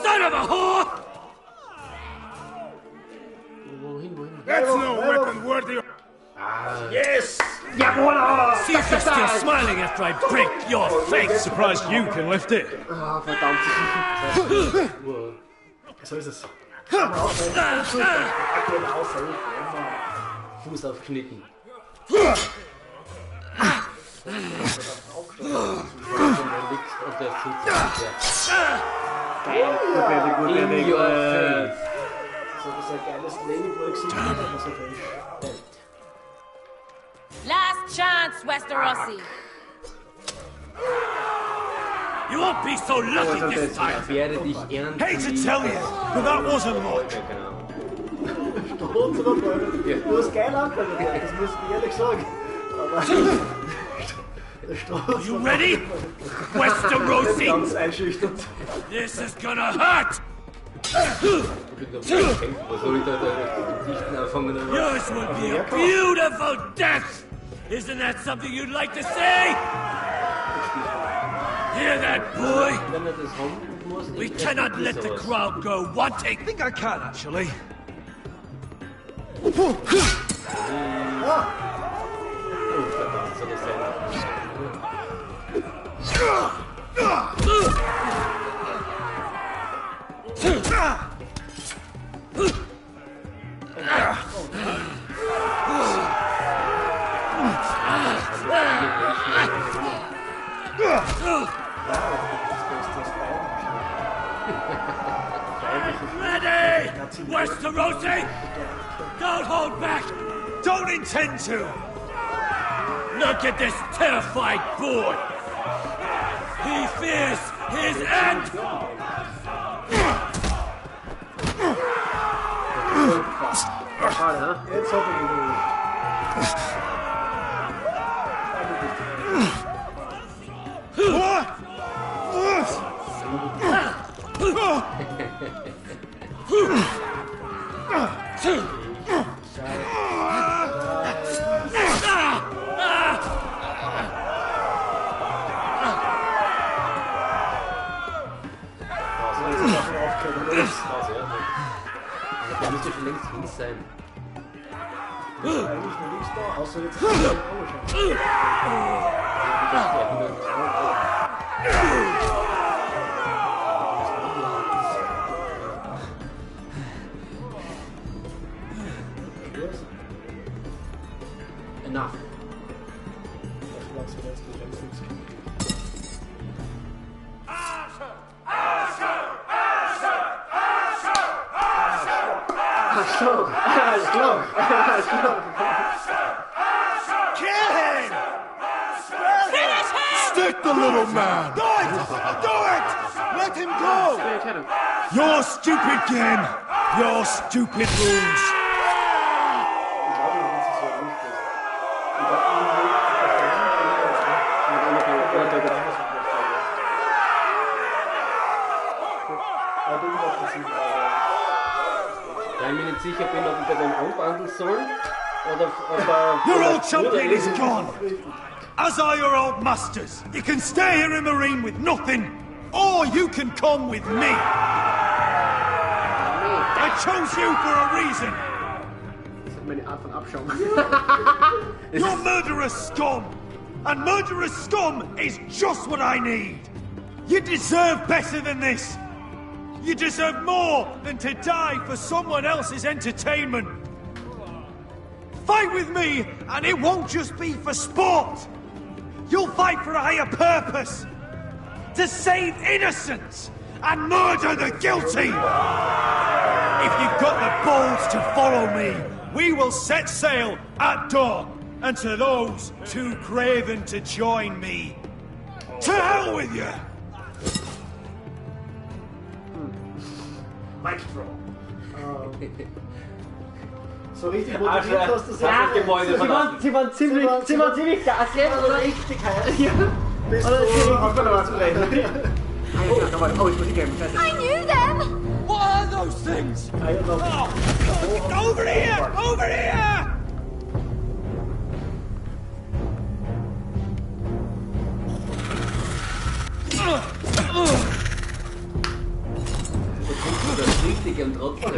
Son of a whore! That's no weapon worthy of... Yes! Jawohl! See if you're still smiling after I break your face! Surprised you can lift it. Ah, verdammt. So ist es. Fuß aufknicken. In your face. Last chance, Westerosi. You won't be so lucky this time! Hate to tell you, but that wasn't luck. Du hast geil angehört, das muss ich ehrlich sagen. Are you ready? Westerosi! Ganz einschüchternd. This is gonna hurt! Yours will be a beautiful death! Isn't that something you'd like to say? Hear that, boy? We cannot let the crowd go wanting! I think I can, actually. Ready! Westerosi! Don't hold back! Don't intend to! Look at this terrified boy! He fears his end! Jetzt hab ich Der müsste schon längst links sein. eigentlich nur links da, außer jetzt. Enough. Kill him! Finish him! Stick the little man! Do it! Do it! Let him go! Your stupid game! Your stupid rules! Da ich mir nicht sicher bin, ob ich bei dem anwandeln soll oder ob er... Your old champion is gone! As are your old masters! You can stay here in Marine with nothing, or you can come with me! I chose you for a reason! Das ist meine Art von Abschaum. You're murderous scum! And murderous scum is just what I need! You deserve better than this! You deserve more than to die for someone else's entertainment. Fight with me, and it won't just be for sport. You'll fight for a higher purpose. To save innocents and murder the guilty. If you've got the balls to follow me, we will set sail at dawn. And to those too craven to join me, to hell with you! Mic drop. So richtig motiviert hast du das Sie waren ziemlich gassig, oder? Richtig heiß. Ja. Bis Oder du verloren zu reden. Oh, ich muss die Game. I knew them! What are those things? Oh. Over here! Over here! Das Richtige und trotzdem.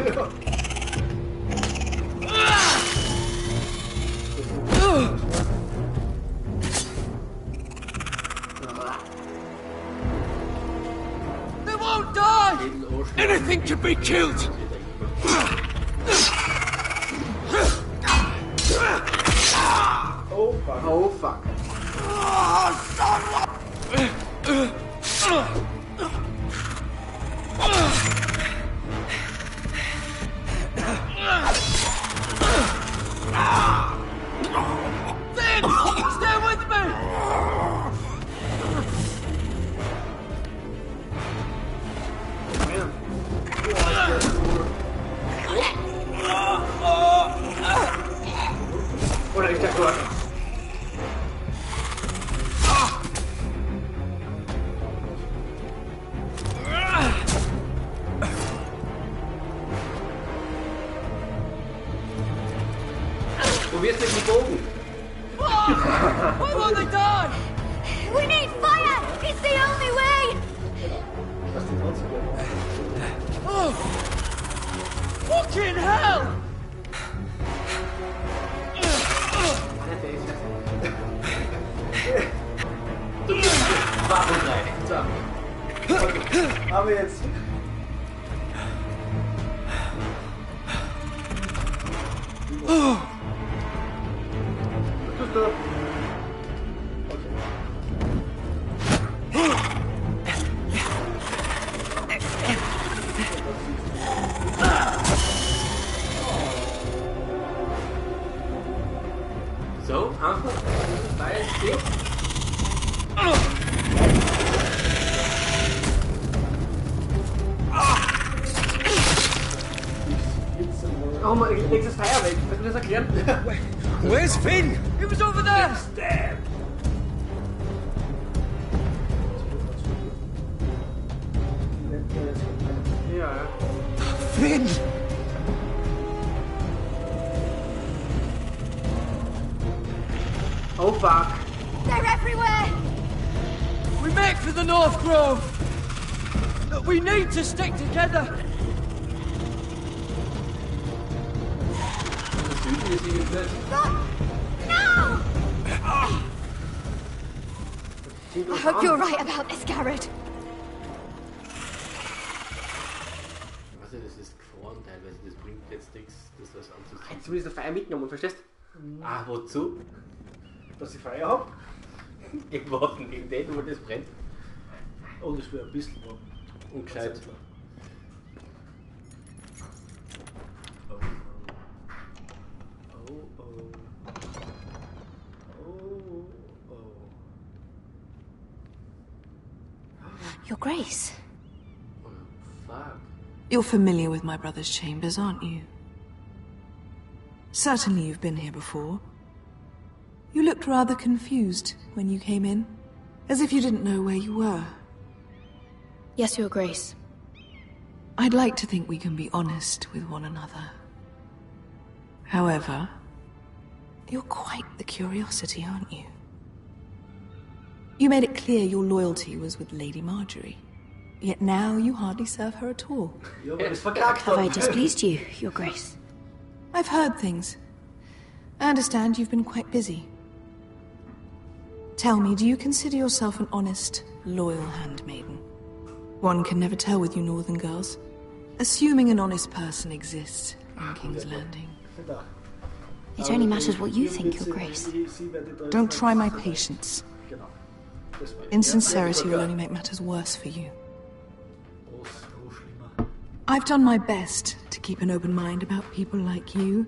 They won't die! Anything can be killed! Oh fuck. Oh fuck. Finn! Stay with me! Oder ist der Gott? Probier's mit dem Bogen. Why won't they die? We need fire! It's the only way! Oh! Fucking hell! Aber jetzt. So, einfach. Weil es geht. Oh man, ich leg das Feuer weg. Kannst du mir das erklären? Where's Finn? He was over there! Damn! Ja, ja. Finn! Oh fuck. They're everywhere! We make for the North Grove! We need to stick together! No! I hope you're right about this, Garrett. Also das ist gefroren teilweise, das bringt jetzt nichts, das was anzuziehen. Zumindest eine Feier mitgenommen, verstehst? Ah, wozu? Dass ich Feuer habe? Gegen Waffen, gegen den, wo das brennt. Oh, das wäre ein bisschen warm. Ungescheit. Your Grace. Oh, fuck. You're familiar with my brother's chambers, aren't you? Certainly you've been here before. You looked rather confused when you came in, as if you didn't know where you were. Yes, Your Grace. I'd like to think we can be honest with one another. However, you're quite the curiosity, aren't you? You made it clear your loyalty was with Lady Marjorie. Yet now you hardly serve her at all. Have I displeased you, Your Grace? I've heard things. I understand you've been quite busy. Tell me, do you consider yourself an honest, loyal handmaiden? One can never tell with you northern girls. Assuming an honest person exists in King's Landing. It only matters what you think, Your Grace. Don't try my patience. Insincerity will only make matters worse for you. I've done my best to keep an open mind about people like you.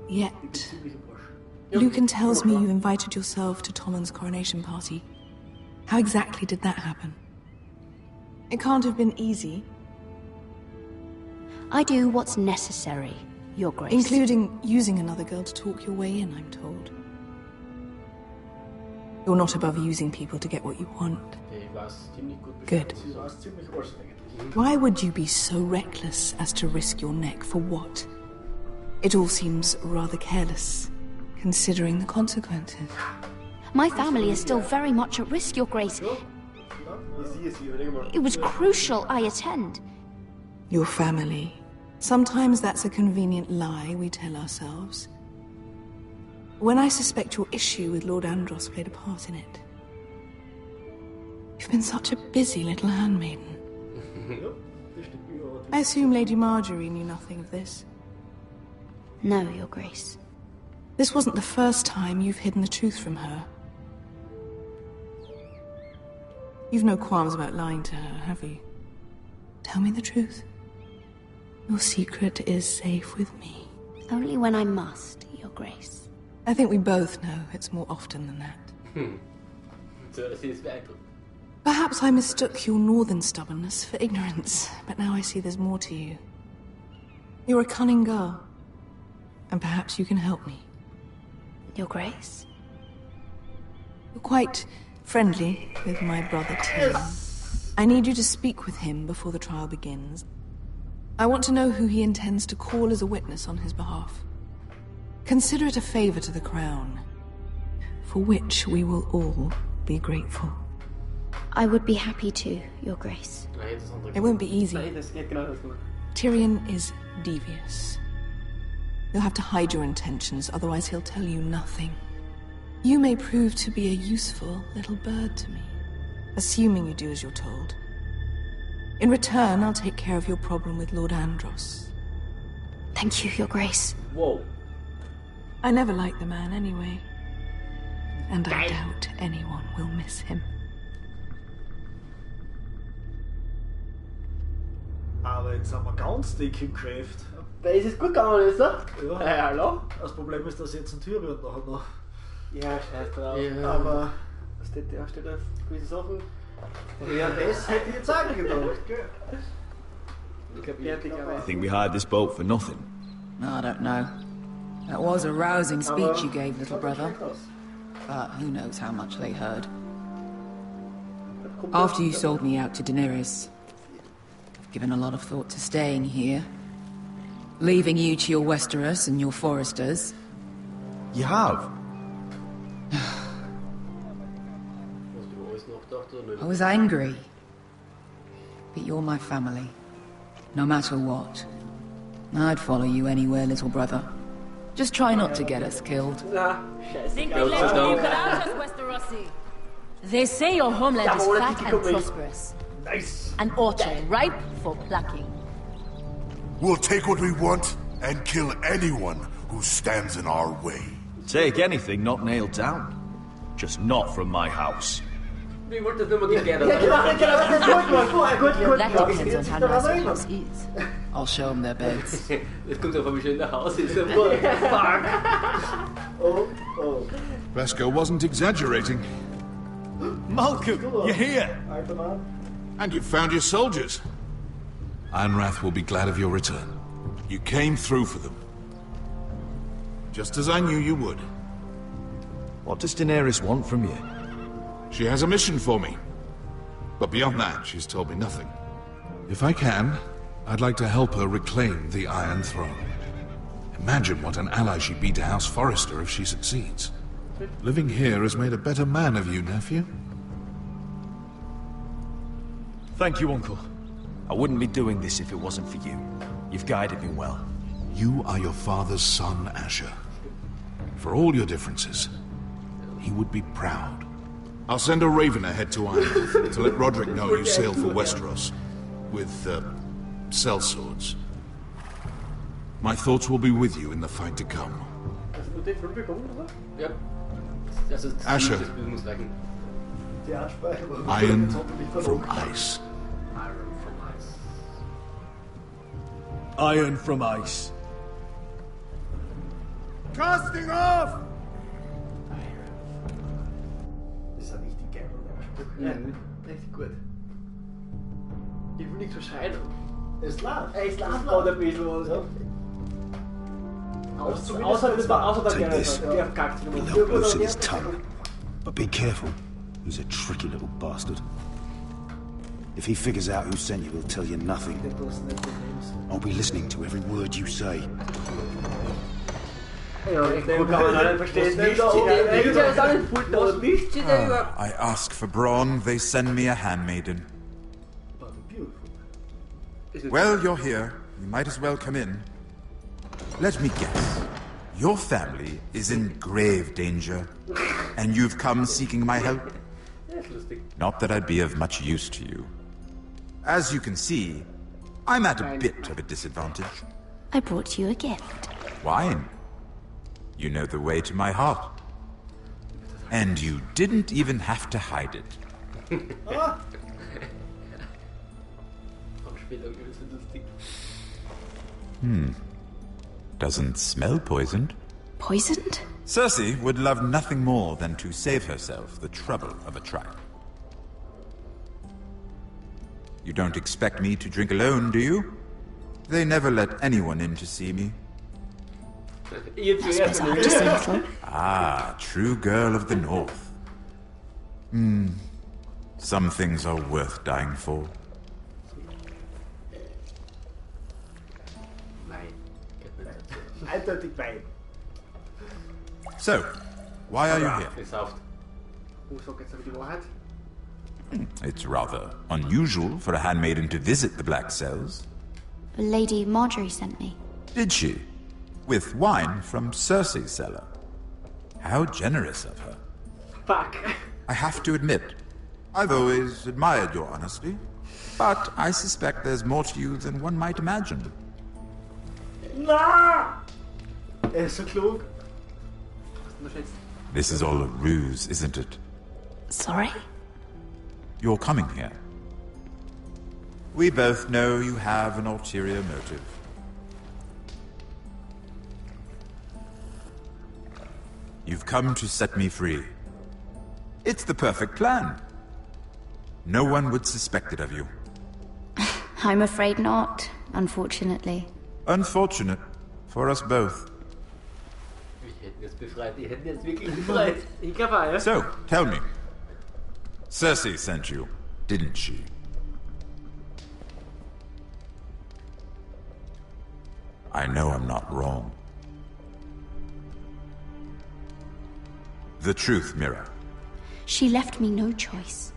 Yet, Lucan tells me you invited yourself to Tommen's coronation party. How exactly did that happen? It can't have been easy. I do what's necessary, Your Grace. Including using another girl to talk your way in, I'm told. You're not above using people to get what you want. Good. Why would you be so reckless as to risk your neck for what? It all seems rather careless, considering the consequences. My family is still very much at risk, Your Grace. It was crucial I attend. Your family. Sometimes that's a convenient lie we tell ourselves. When I suspect your issue with Lord Andros played a part in it. You've been such a busy little handmaiden. I assume Lady Marjorie knew nothing of this. No, Your Grace. This wasn't the first time you've hidden the truth from her. You've no qualms about lying to her, have you? Tell me the truth. Your secret is safe with me. Only when I must, Your Grace. I think we both know it's more often than that. Perhaps I mistook your northern stubbornness for ignorance, but now I see there's more to you. You're a cunning girl, and perhaps you can help me. Your Grace? You're quite friendly with my brother Tyrion. I need you to speak with him before the trial begins. I want to know who he intends to call as a witness on his behalf. Consider it a favor to the crown, for which we will all be grateful. I would be happy to, Your Grace. It won't be easy. Tyrion is devious. You'll have to hide your intentions, otherwise he'll tell you nothing. You may prove to be a useful little bird to me, assuming you do as you're told. In return, I'll take care of your problem with Lord Andros. Thank you, Your Grace. Whoa. I never liked the man anyway. And I doubt anyone will miss him. Aber jetzt sind wir ganz dick im Geschäft. Da ist es gut gegangen, ist er? Ja. Hallo? Das Problem ist, dass jetzt ein Tyrion nachher noch. Ja, scheiß drauf. Ja. Aber was steht da auf gewisse Sachen? Ja, das hätte ich jetzt auch gedacht, gell? I think we hired this boat for nothing. I don't know. That was a rousing speech you gave, little brother. But who knows how much they heard. After you sold me out to Daenerys, I've given a lot of thought to staying here. Leaving you to your Westeros and your Foresters. You have? I was angry. But you're my family. No matter what. I'd follow you anywhere, little brother. Just try not to get us killed. Think they let you without us, Westerosi? They say your homeland is fat and prosperous. Nice. An orchard ripe for plucking. We'll take what we want and kill anyone who stands in our way. Take anything not nailed down. Just not from my house. Wie wollt das immer together? That depends on how nice your house is. I'll show them their beds. Das kommt auf, wie schön der Haus ist. Fuck. Oh. Vasco wasn't exaggerating. Malcolm, you're here! And you found your soldiers. Ironrath will be glad of your return. You came through for them. Just as I knew you would. What does Daenerys want from you? She has a mission for me. But beyond that, she's told me nothing. If I can, I'd like to help her reclaim the Iron Throne. Imagine what an ally she'd be to House Forrester if she succeeds. Living here has made a better man of you, nephew. Thank you, Uncle. I wouldn't be doing this if it wasn't for you. You've guided me well. You are your father's son, Asher. For all your differences, he would be proud. I'll send a raven ahead to Ironmouth to let Roderick know you sail for Westeros with, sellswords. My thoughts will be with you in the fight to come. Asher. Iron from ice. Iron from ice. Casting off! Das ist ein richtig geiler Spruch. Ja, richtig gut. Ich will nicht so schreien. Es läuft. Es läuft gerade ein bisschen was. Take this. He'll help loosen his tongue. But be careful. He's a tricky little bastard. If he figures out who sent you, he'll tell you nothing. I'll be listening to every word you say. I ask for brawn, they send me a handmaiden. Well, you're here. You might as well come in. Let me guess. Your family is in grave danger, and you've come seeking my help? Not that I'd be of much use to you. As you can see, I'm at a bit of a disadvantage. I brought you a gift. Wine. You know the way to my heart. And you didn't even have to hide it. Doesn't smell poisoned. Poisoned? Cersei would love nothing more than to save herself the trouble of a trial. You don't expect me to drink alone, do you? They never let anyone in to see me. Ah, true girl of the North. Some things are worth dying for. So, why are you here? It's rather unusual for a handmaiden to visit the Black Cells. Lady Marjorie sent me. Did she? With wine from Cersei's cellar. How generous of her. Fuck. I have to admit, I've always admired your honesty, but I suspect there's more to you than one might imagine. Na! Ist so klug. This is all a ruse, isn't it? Sorry? You're coming here. We both know you have an ulterior motive. You've come to set me free. It's the perfect plan. No one would suspect it of you. I'm afraid not, unfortunately. Unfortunate for us both. So, tell me. Cersei sent you, didn't she? I know I'm not wrong. The truth, Mira. She left me no choice.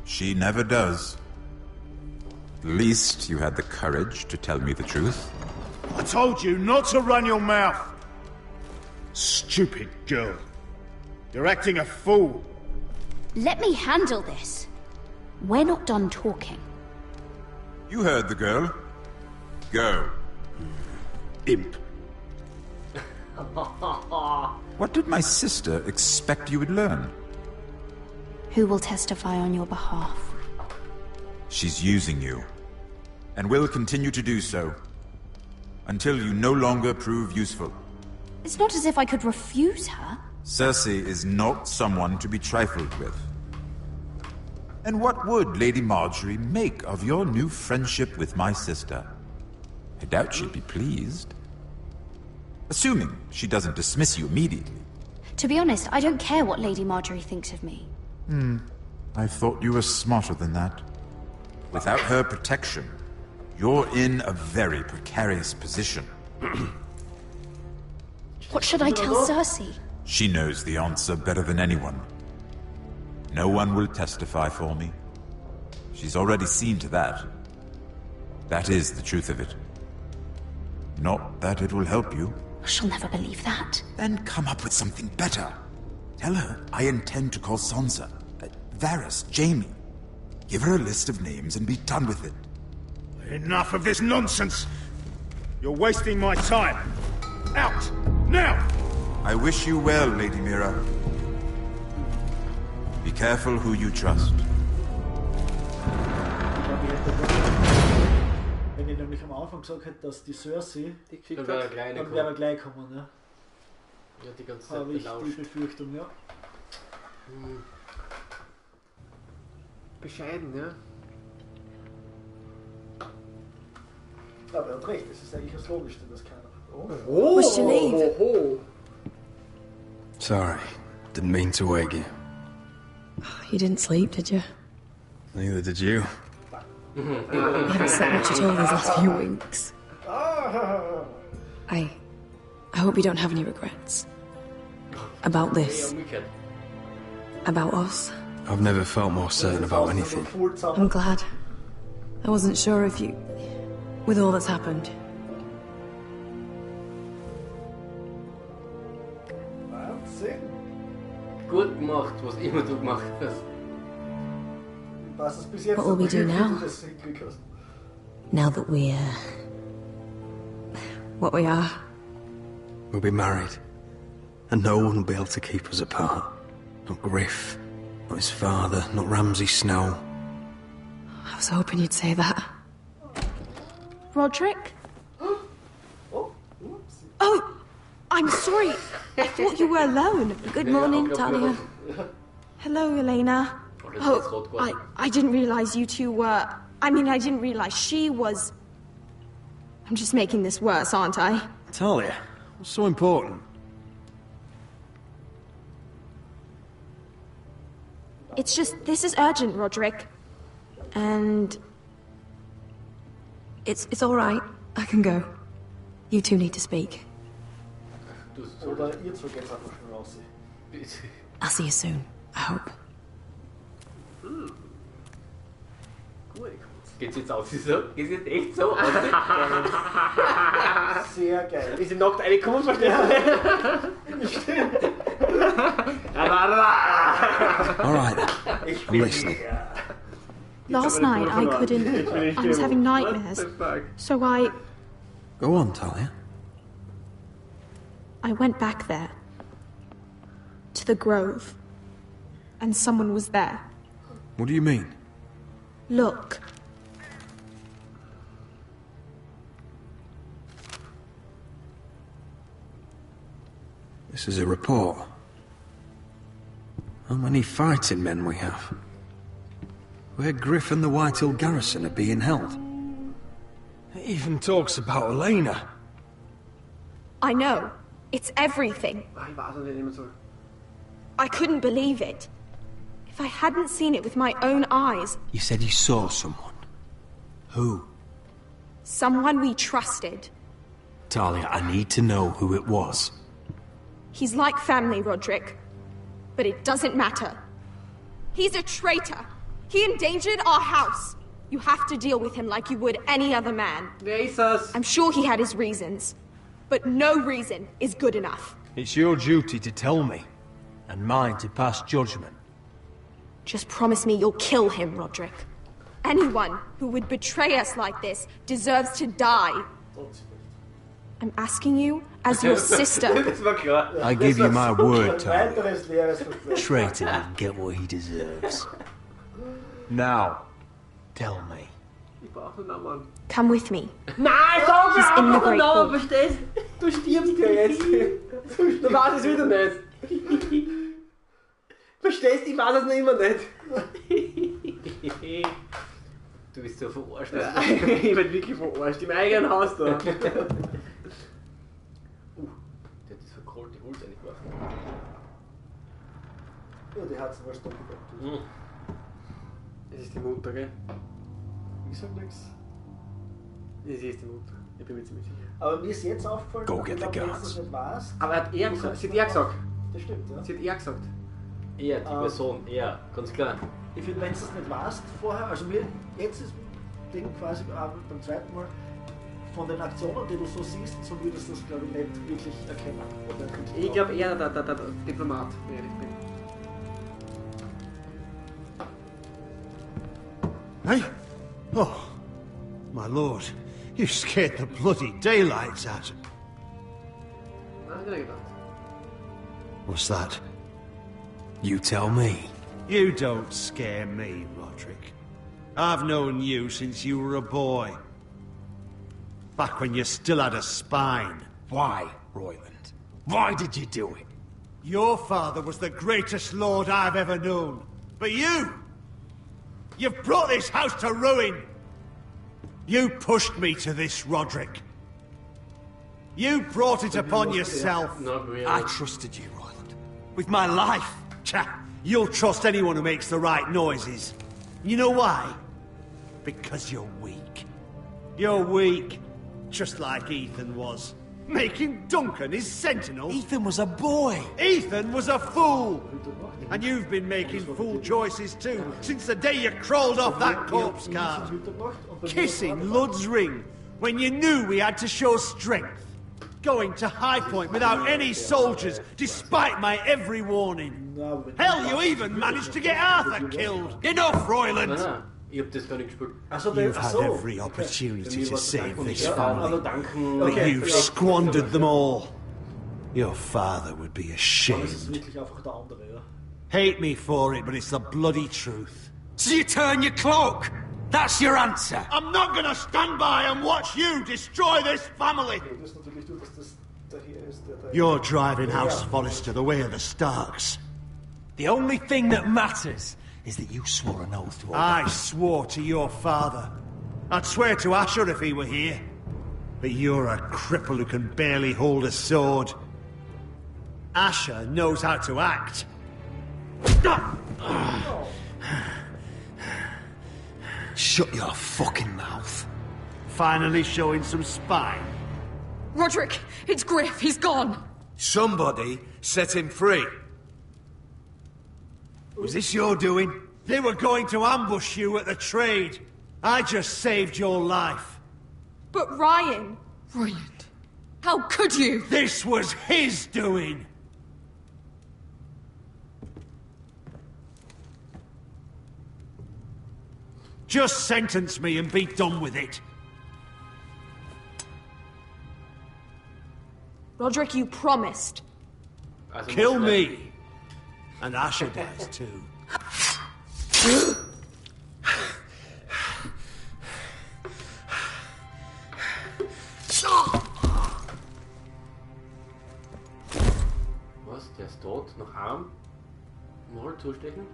She never does. At least you had the courage to tell me the truth. I told you not to run your mouth. Stupid girl. You're acting a fool. Let me handle this. We're not done talking. You heard the girl. Go. Imp. What did my sister expect you would learn? Who will testify on your behalf? She's using you, and will continue to do so, until you no longer prove useful. It's not as if I could refuse her. Cersei is not someone to be trifled with. And what would Lady Marjorie make of your new friendship with my sister? I doubt she'd be pleased. Assuming she doesn't dismiss you immediately. To be honest, I don't care what Lady Marjorie thinks of me. I thought you were smarter than that. Without her protection, you're in a very precarious position. What should I tell Cersei? She knows the answer better than anyone. No one will testify for me. She's already seen to that. That is the truth of it. Not that it will help you. She'll never believe that. Then come up with something better. Tell her I intend to call Sansa. Varys, Jaime. Give her a list of names and be done with it. Enough of this nonsense! You're wasting my time! Out! Now! I wish you well, Lady Mira. Be careful who you trust. Wenn ich nämlich am Anfang gesagt hätte, dass die Cersei, dann wäre er gleich kommen, ne? Ja, die ganze Zeit habe ich die Befürchtung, ja. Bescheiden, ja. Aber er hat recht, das ist eigentlich das Logischste, das keiner. Oh! What's your name? Oh. Sorry, didn't mean to wake you. You didn't sleep, did you? Neither did you. You haven't slept much at all these last few weeks. I hope you don't have any regrets. About this. About us. I've never felt more certain about anything. I'm glad. I wasn't sure if you... with all that's happened. Gut gemacht, was immer du gemacht hast. What will we do now? Now that we're... what we are? We'll be married. And no one will be able to keep us apart. Not Griff, not his father, not Ramsay Snow. I was hoping you'd say that. Roderick? Oh! I'm sorry. I thought you were alone. Good morning, Talia. Hello, Elena. Oh, I didn't realize you two were... I mean, I didn't realize she was... I'm just making this worse, aren't I? Talia, what's so important? It's just, this is urgent, Roderick. And... It's all right. I can go. You two need to speak. I'll see you soon, I hope. Geht's jetzt aus? So? Geht's jetzt echt so aus? Sehr geil. Ist sie nackt reingekommen, verstehst du? Stimmt. Alright, I'm listening. Last night I couldn't... I was having nightmares. So Go on, Talia. I went back there. To the grove. And someone was there. What do you mean? Look. This is a report. How many fighting men we have? Where Griff and the Whitehill garrison are being held. It even talks about Elena. I know. It's everything. I couldn't believe it. If I hadn't seen it with my own eyes... You said you saw someone. Who? Someone we trusted. Talia, I need to know who it was. He's like family, Roderick. But it doesn't matter. He's a traitor. He endangered our house. You have to deal with him like you would any other man. Jesus. I'm sure he had his reasons. But no reason is good enough. It's your duty to tell me, and mine to pass judgment. Just promise me you'll kill him, Roderick. Anyone who would betray us like this deserves to die. I'm asking you as your sister. I give you my word, Talia. Traitor will get what he deserves. Now, tell me. Come with me. Nein, sag He's in the Great Namen, Hall. verstehst du? Du stirbst ja jetzt. Du weißt es wieder nicht. Verstehst du? Ich weiß es noch immer nicht. Du bist so verarscht. Ich werd wirklich verarscht. Im eigenen Haus da. Der hat das verkohlte Holz eingeworfen. Ja, die hat's was doppelt. Das ist die Mutter, gell? Ich sag nix. Das ist die Mutter. Ich bin mir ziemlich sicher. Aber mir ist jetzt aufgefallen, Go get the wenn du guards. das nicht weißt. Aber hat er gesagt, sie hat er gesagt. Das stimmt, ja. Sie hat er gesagt. Er, die Person, er, ganz klar. Ich finde, wenn du es nicht weißt vorher, also mir, jetzt ist Ding quasi beim zweiten Mal, von den Aktionen, die du so siehst, so würdest du das, glaube ich, nicht wirklich erkennen. Ich glaube eher der Diplomat, wenn ich ehrlich bin. Eh? Oh, my lord. You scared the bloody daylights out of me. What's that? You tell me. You don't scare me, Roderick. I've known you since you were a boy. Back when you still had a spine. Why, Royland? Why did you do it? Your father was the greatest lord I've ever known. But you've brought this house to ruin. You pushed me to this, Roderick. You brought it upon yourself. I trusted you, Royland. With my life. You'll trust anyone who makes the right noises. You know why? Because you're weak. You're weak. Just like Ethan was. Making Duncan his sentinel. Ethan was a boy. Ethan was a fool. And you've been making fool choices too, since the day you crawled off that corpse cart. Kissing Lud's ring, when you knew we had to show strength. Going to High Point without any soldiers, despite my every warning. Hell, you even managed to get Arthur killed. Enough, Royland! You've had every opportunity to save this family, but you've squandered them all. Your father would be ashamed. Hate me for it, but it's the bloody truth. So you turn your cloak? That's your answer? I'm not gonna stand by and watch you destroy this family! You're driving House Forrester the way of the Starks. The only thing that matters is that you swore an oath to obey. I swore to your father. I'd swear to Asher if he were here. But you're a cripple who can barely hold a sword. Asher knows how to act. Shut your fucking mouth. Finally showing some spine. Roderick, it's Griff. He's gone. Somebody set him free. Was this your doing? They were going to ambush you at the trade. I just saved your life. But Ryan... Royland, how could you? This was his doing. Just sentence me and be done with it. Roderick, you promised. Kill me. And Asher dies too. Was? Der ist tot? Noch arm? Mal zustechen?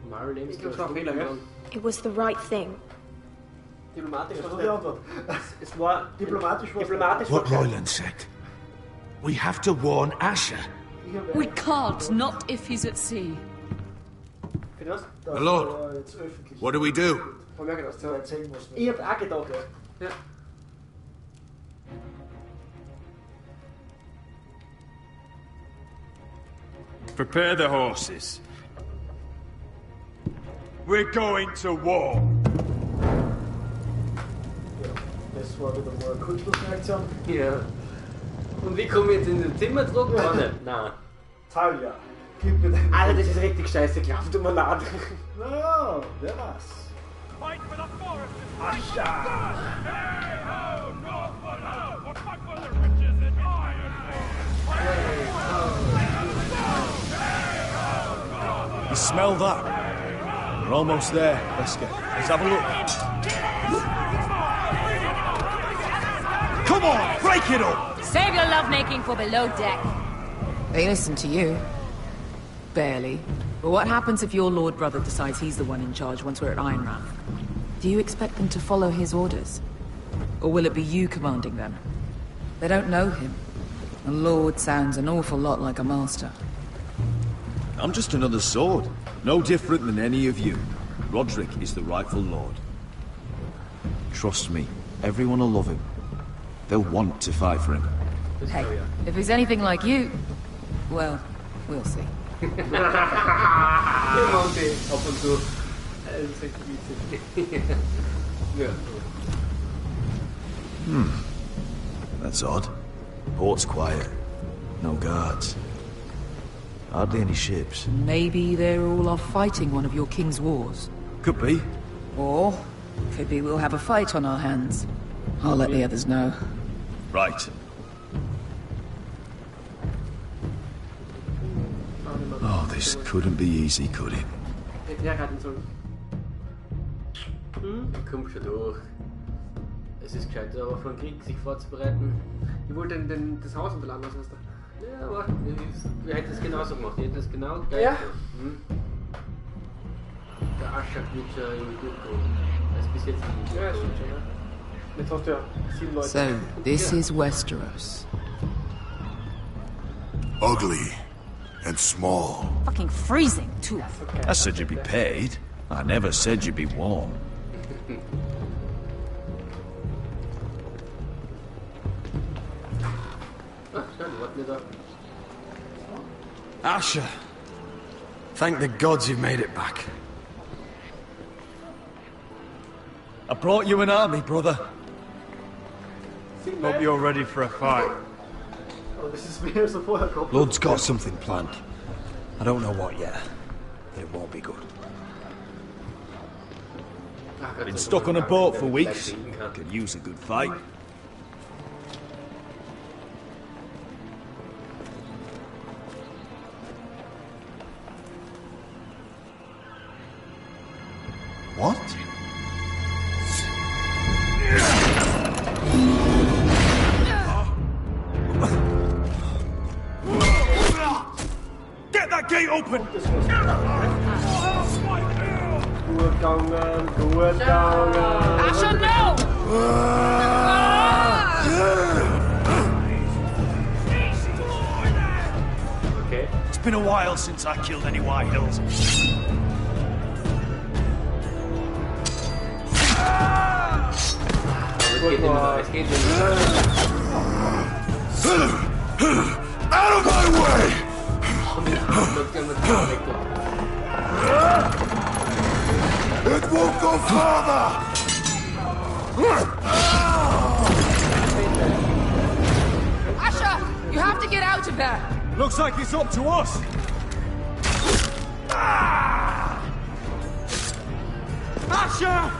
Mal lebenslänglich. It was the right thing. Diplomatisch war die Antwort. Es war diplomatisch. What Royland said. We have to warn Asher. We can't, not if he's at sea. My lord, what do we do? Ich hab auch gedacht, ja. Prepare the horses. We're going to war. Das war wieder mal eine Kurzschlussreaktion. Ja. Und wie kommen wir jetzt in das Zimmer zurück? Nein. Talia, gib mir deinen... Alter, das ist richtig scheiße gelaufen, tut mir leid. Naja, wer weiß. You smell that? We're almost there. Let's have a look. Come on, break it up! Save your lovemaking for below deck. They listen to you. Barely. But what happens if your lord brother decides he's the one in charge once we're at Ironrath? Do you expect them to follow his orders? Or will it be you commanding them? They don't know him. A lord sounds an awful lot like a master. I'm just another sword. No different than any of you. Roderick is the rightful lord. Trust me, everyone will love him. They'll want to fight for him. Hey, if he's anything like you, well, we'll see. That's odd. Port's quiet. No guards. Hardly any ships. Maybe they're all off fighting one of your king's wars. Could be. Or Could be we'll have a fight on our hands. I'll let the others know. Right. Oh, this couldn't be easy, could it? Ja, retten sollen. Komm schon durch. Es ist gescheiter, aber für den Krieg sich vorzubereiten. Ich wollte das Haus unterladen lassen, weißt du? Ja, aber wir hätten es genauso gemacht. Wir hätten es genau gleich ja. gemacht. Der Aschak wird schon irgendwie durchkommen. Das ist bis jetzt nicht. Ja, stimmt schon, ja. Jetzt hast du ja 7 Leute. So, this is Westeros. Ugly and small. Fucking freezing, too. I said you'd be paid. I never said you'd be warm. Asher, thank the gods you've made it back. I brought you an army, brother. Hope you're ready for a fight. Blood's got something planned. I don't know what yet, but it won't be good. Been stuck on a boat for weeks. Could use a good fight. What? Get that gate open! Asher, no! Okay. It's been a while since I killed any White Hills. Es geht Out of my way! It won't go farther! Asher, you have to get out of there! Looks like it's up to us. Asher!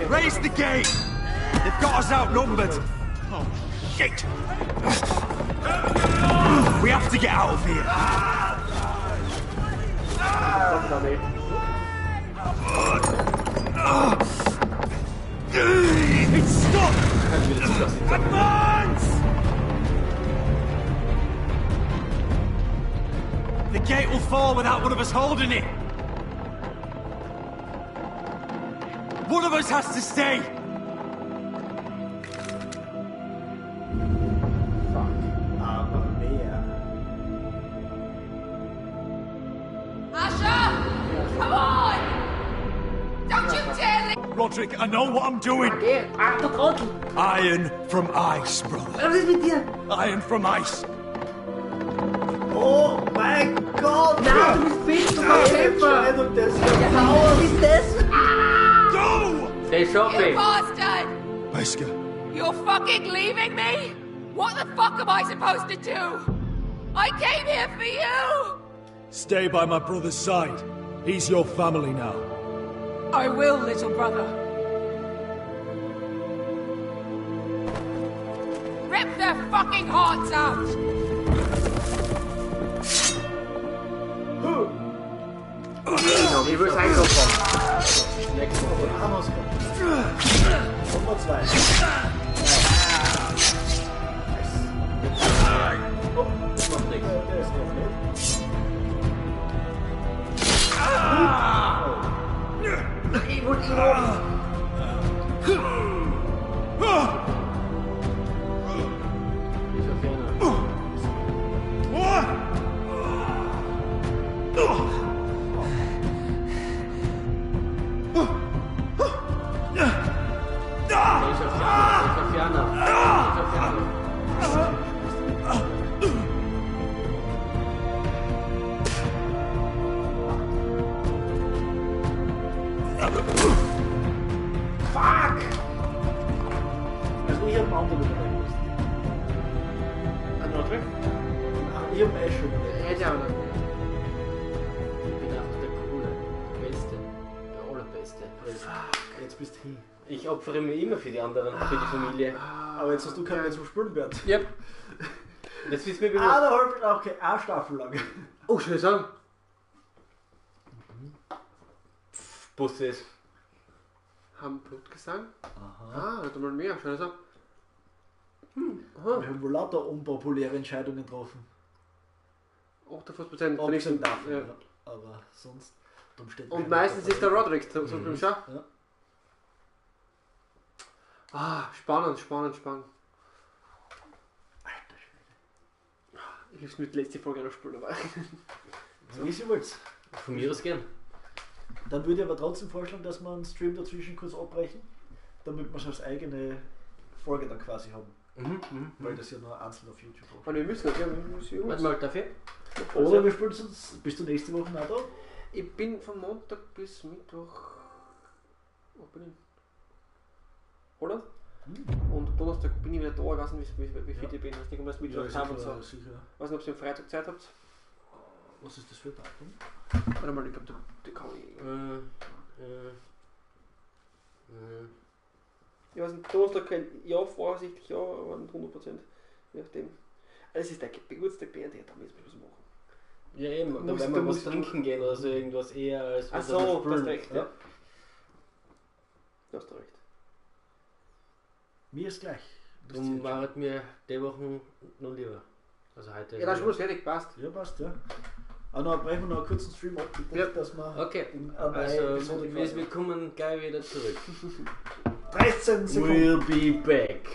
Raise the gate! They've got us outnumbered. Oh, shit! We have to get out of here. It's stuck! Advance! The gate will fall without one of us holding it. One of us has to stay. Roderick, I know what I'm doing. Iron from ice, brother. Iron from ice. Oh mein Gott! Nein, du bist fit, Entscheidung des Jahrhunderts ist das! Go! Stay shopping! You bastard! Wesker. You're fucking leaving me? What the fuck am I supposed to do? I came here for you! Stay by my brother's side. He's your family now. I will, little brother. Rip their fucking hearts out! Wie willst du einkaufen? Nummer 2. Oh, das macht nichts. Der ist noch nicht. Ich wollte ihn noch. bist hin. Ich opfere mir immer für die anderen, für die Familie. Aber jetzt hast du keinen mehr zum Spielen gehört. Yep. Das ist mir bewusst. Okay, eine Staffel lang. Oh, schön sagen. Busses. Haben Blutgesang? Aha. Hat mal mehr, schön sagen. Wir haben wohl lauter unpopuläre Entscheidungen getroffen. 58% Abgesehen davon, ja. Aber sonst... Und meistens ist der Roderick so schau. Ja. Spannend. Ich muss mit der letzten Folge noch spielen, aber... So wie sie wollt. Von mir aus gern. Dann würde ich aber trotzdem vorschlagen, dass wir einen Stream dazwischen kurz abbrechen, damit wir es als eigene Folge dann quasi haben. Weil das ja nur einzeln auf YouTube ist. Und wir müssen das, Warte mal, dafür? Oder wir spielen uns, bist du nächste Woche noch da? Ich bin von Montag bis Mittwoch. Wo bin ich? Holland? Und Donnerstag bin ich wieder da, ich weiß nicht, wie fit ich bin. Ich denke mal, das Mittwoch haben und so. Ich weiß nicht, ob ihr am Freitag Zeit habt. Was ist das für ein Datum? Warte mal, ich glaube, die kann ich. Ich weiß nicht, Donnerstag kein Ja, vorsichtig ja, aber nicht 100%. Je nachdem. Es ist der Geburtstag der da müssen wir was machen. Ja eben, dann werden wir was trinken gehen oder so, irgendwas eher als was. Ach so, du hast recht, ja. Du hast recht. Mir ist gleich. Darum war es mir die Woche noch lieber. Also heute. Ja, dann ist fertig, passt. Ja, passt, ja. Aber dann brechen wir noch einen kurzen Stream ab, dass wir... Okay, also wir kommen gleich wieder zurück. 13 Sekunden. We'll be back.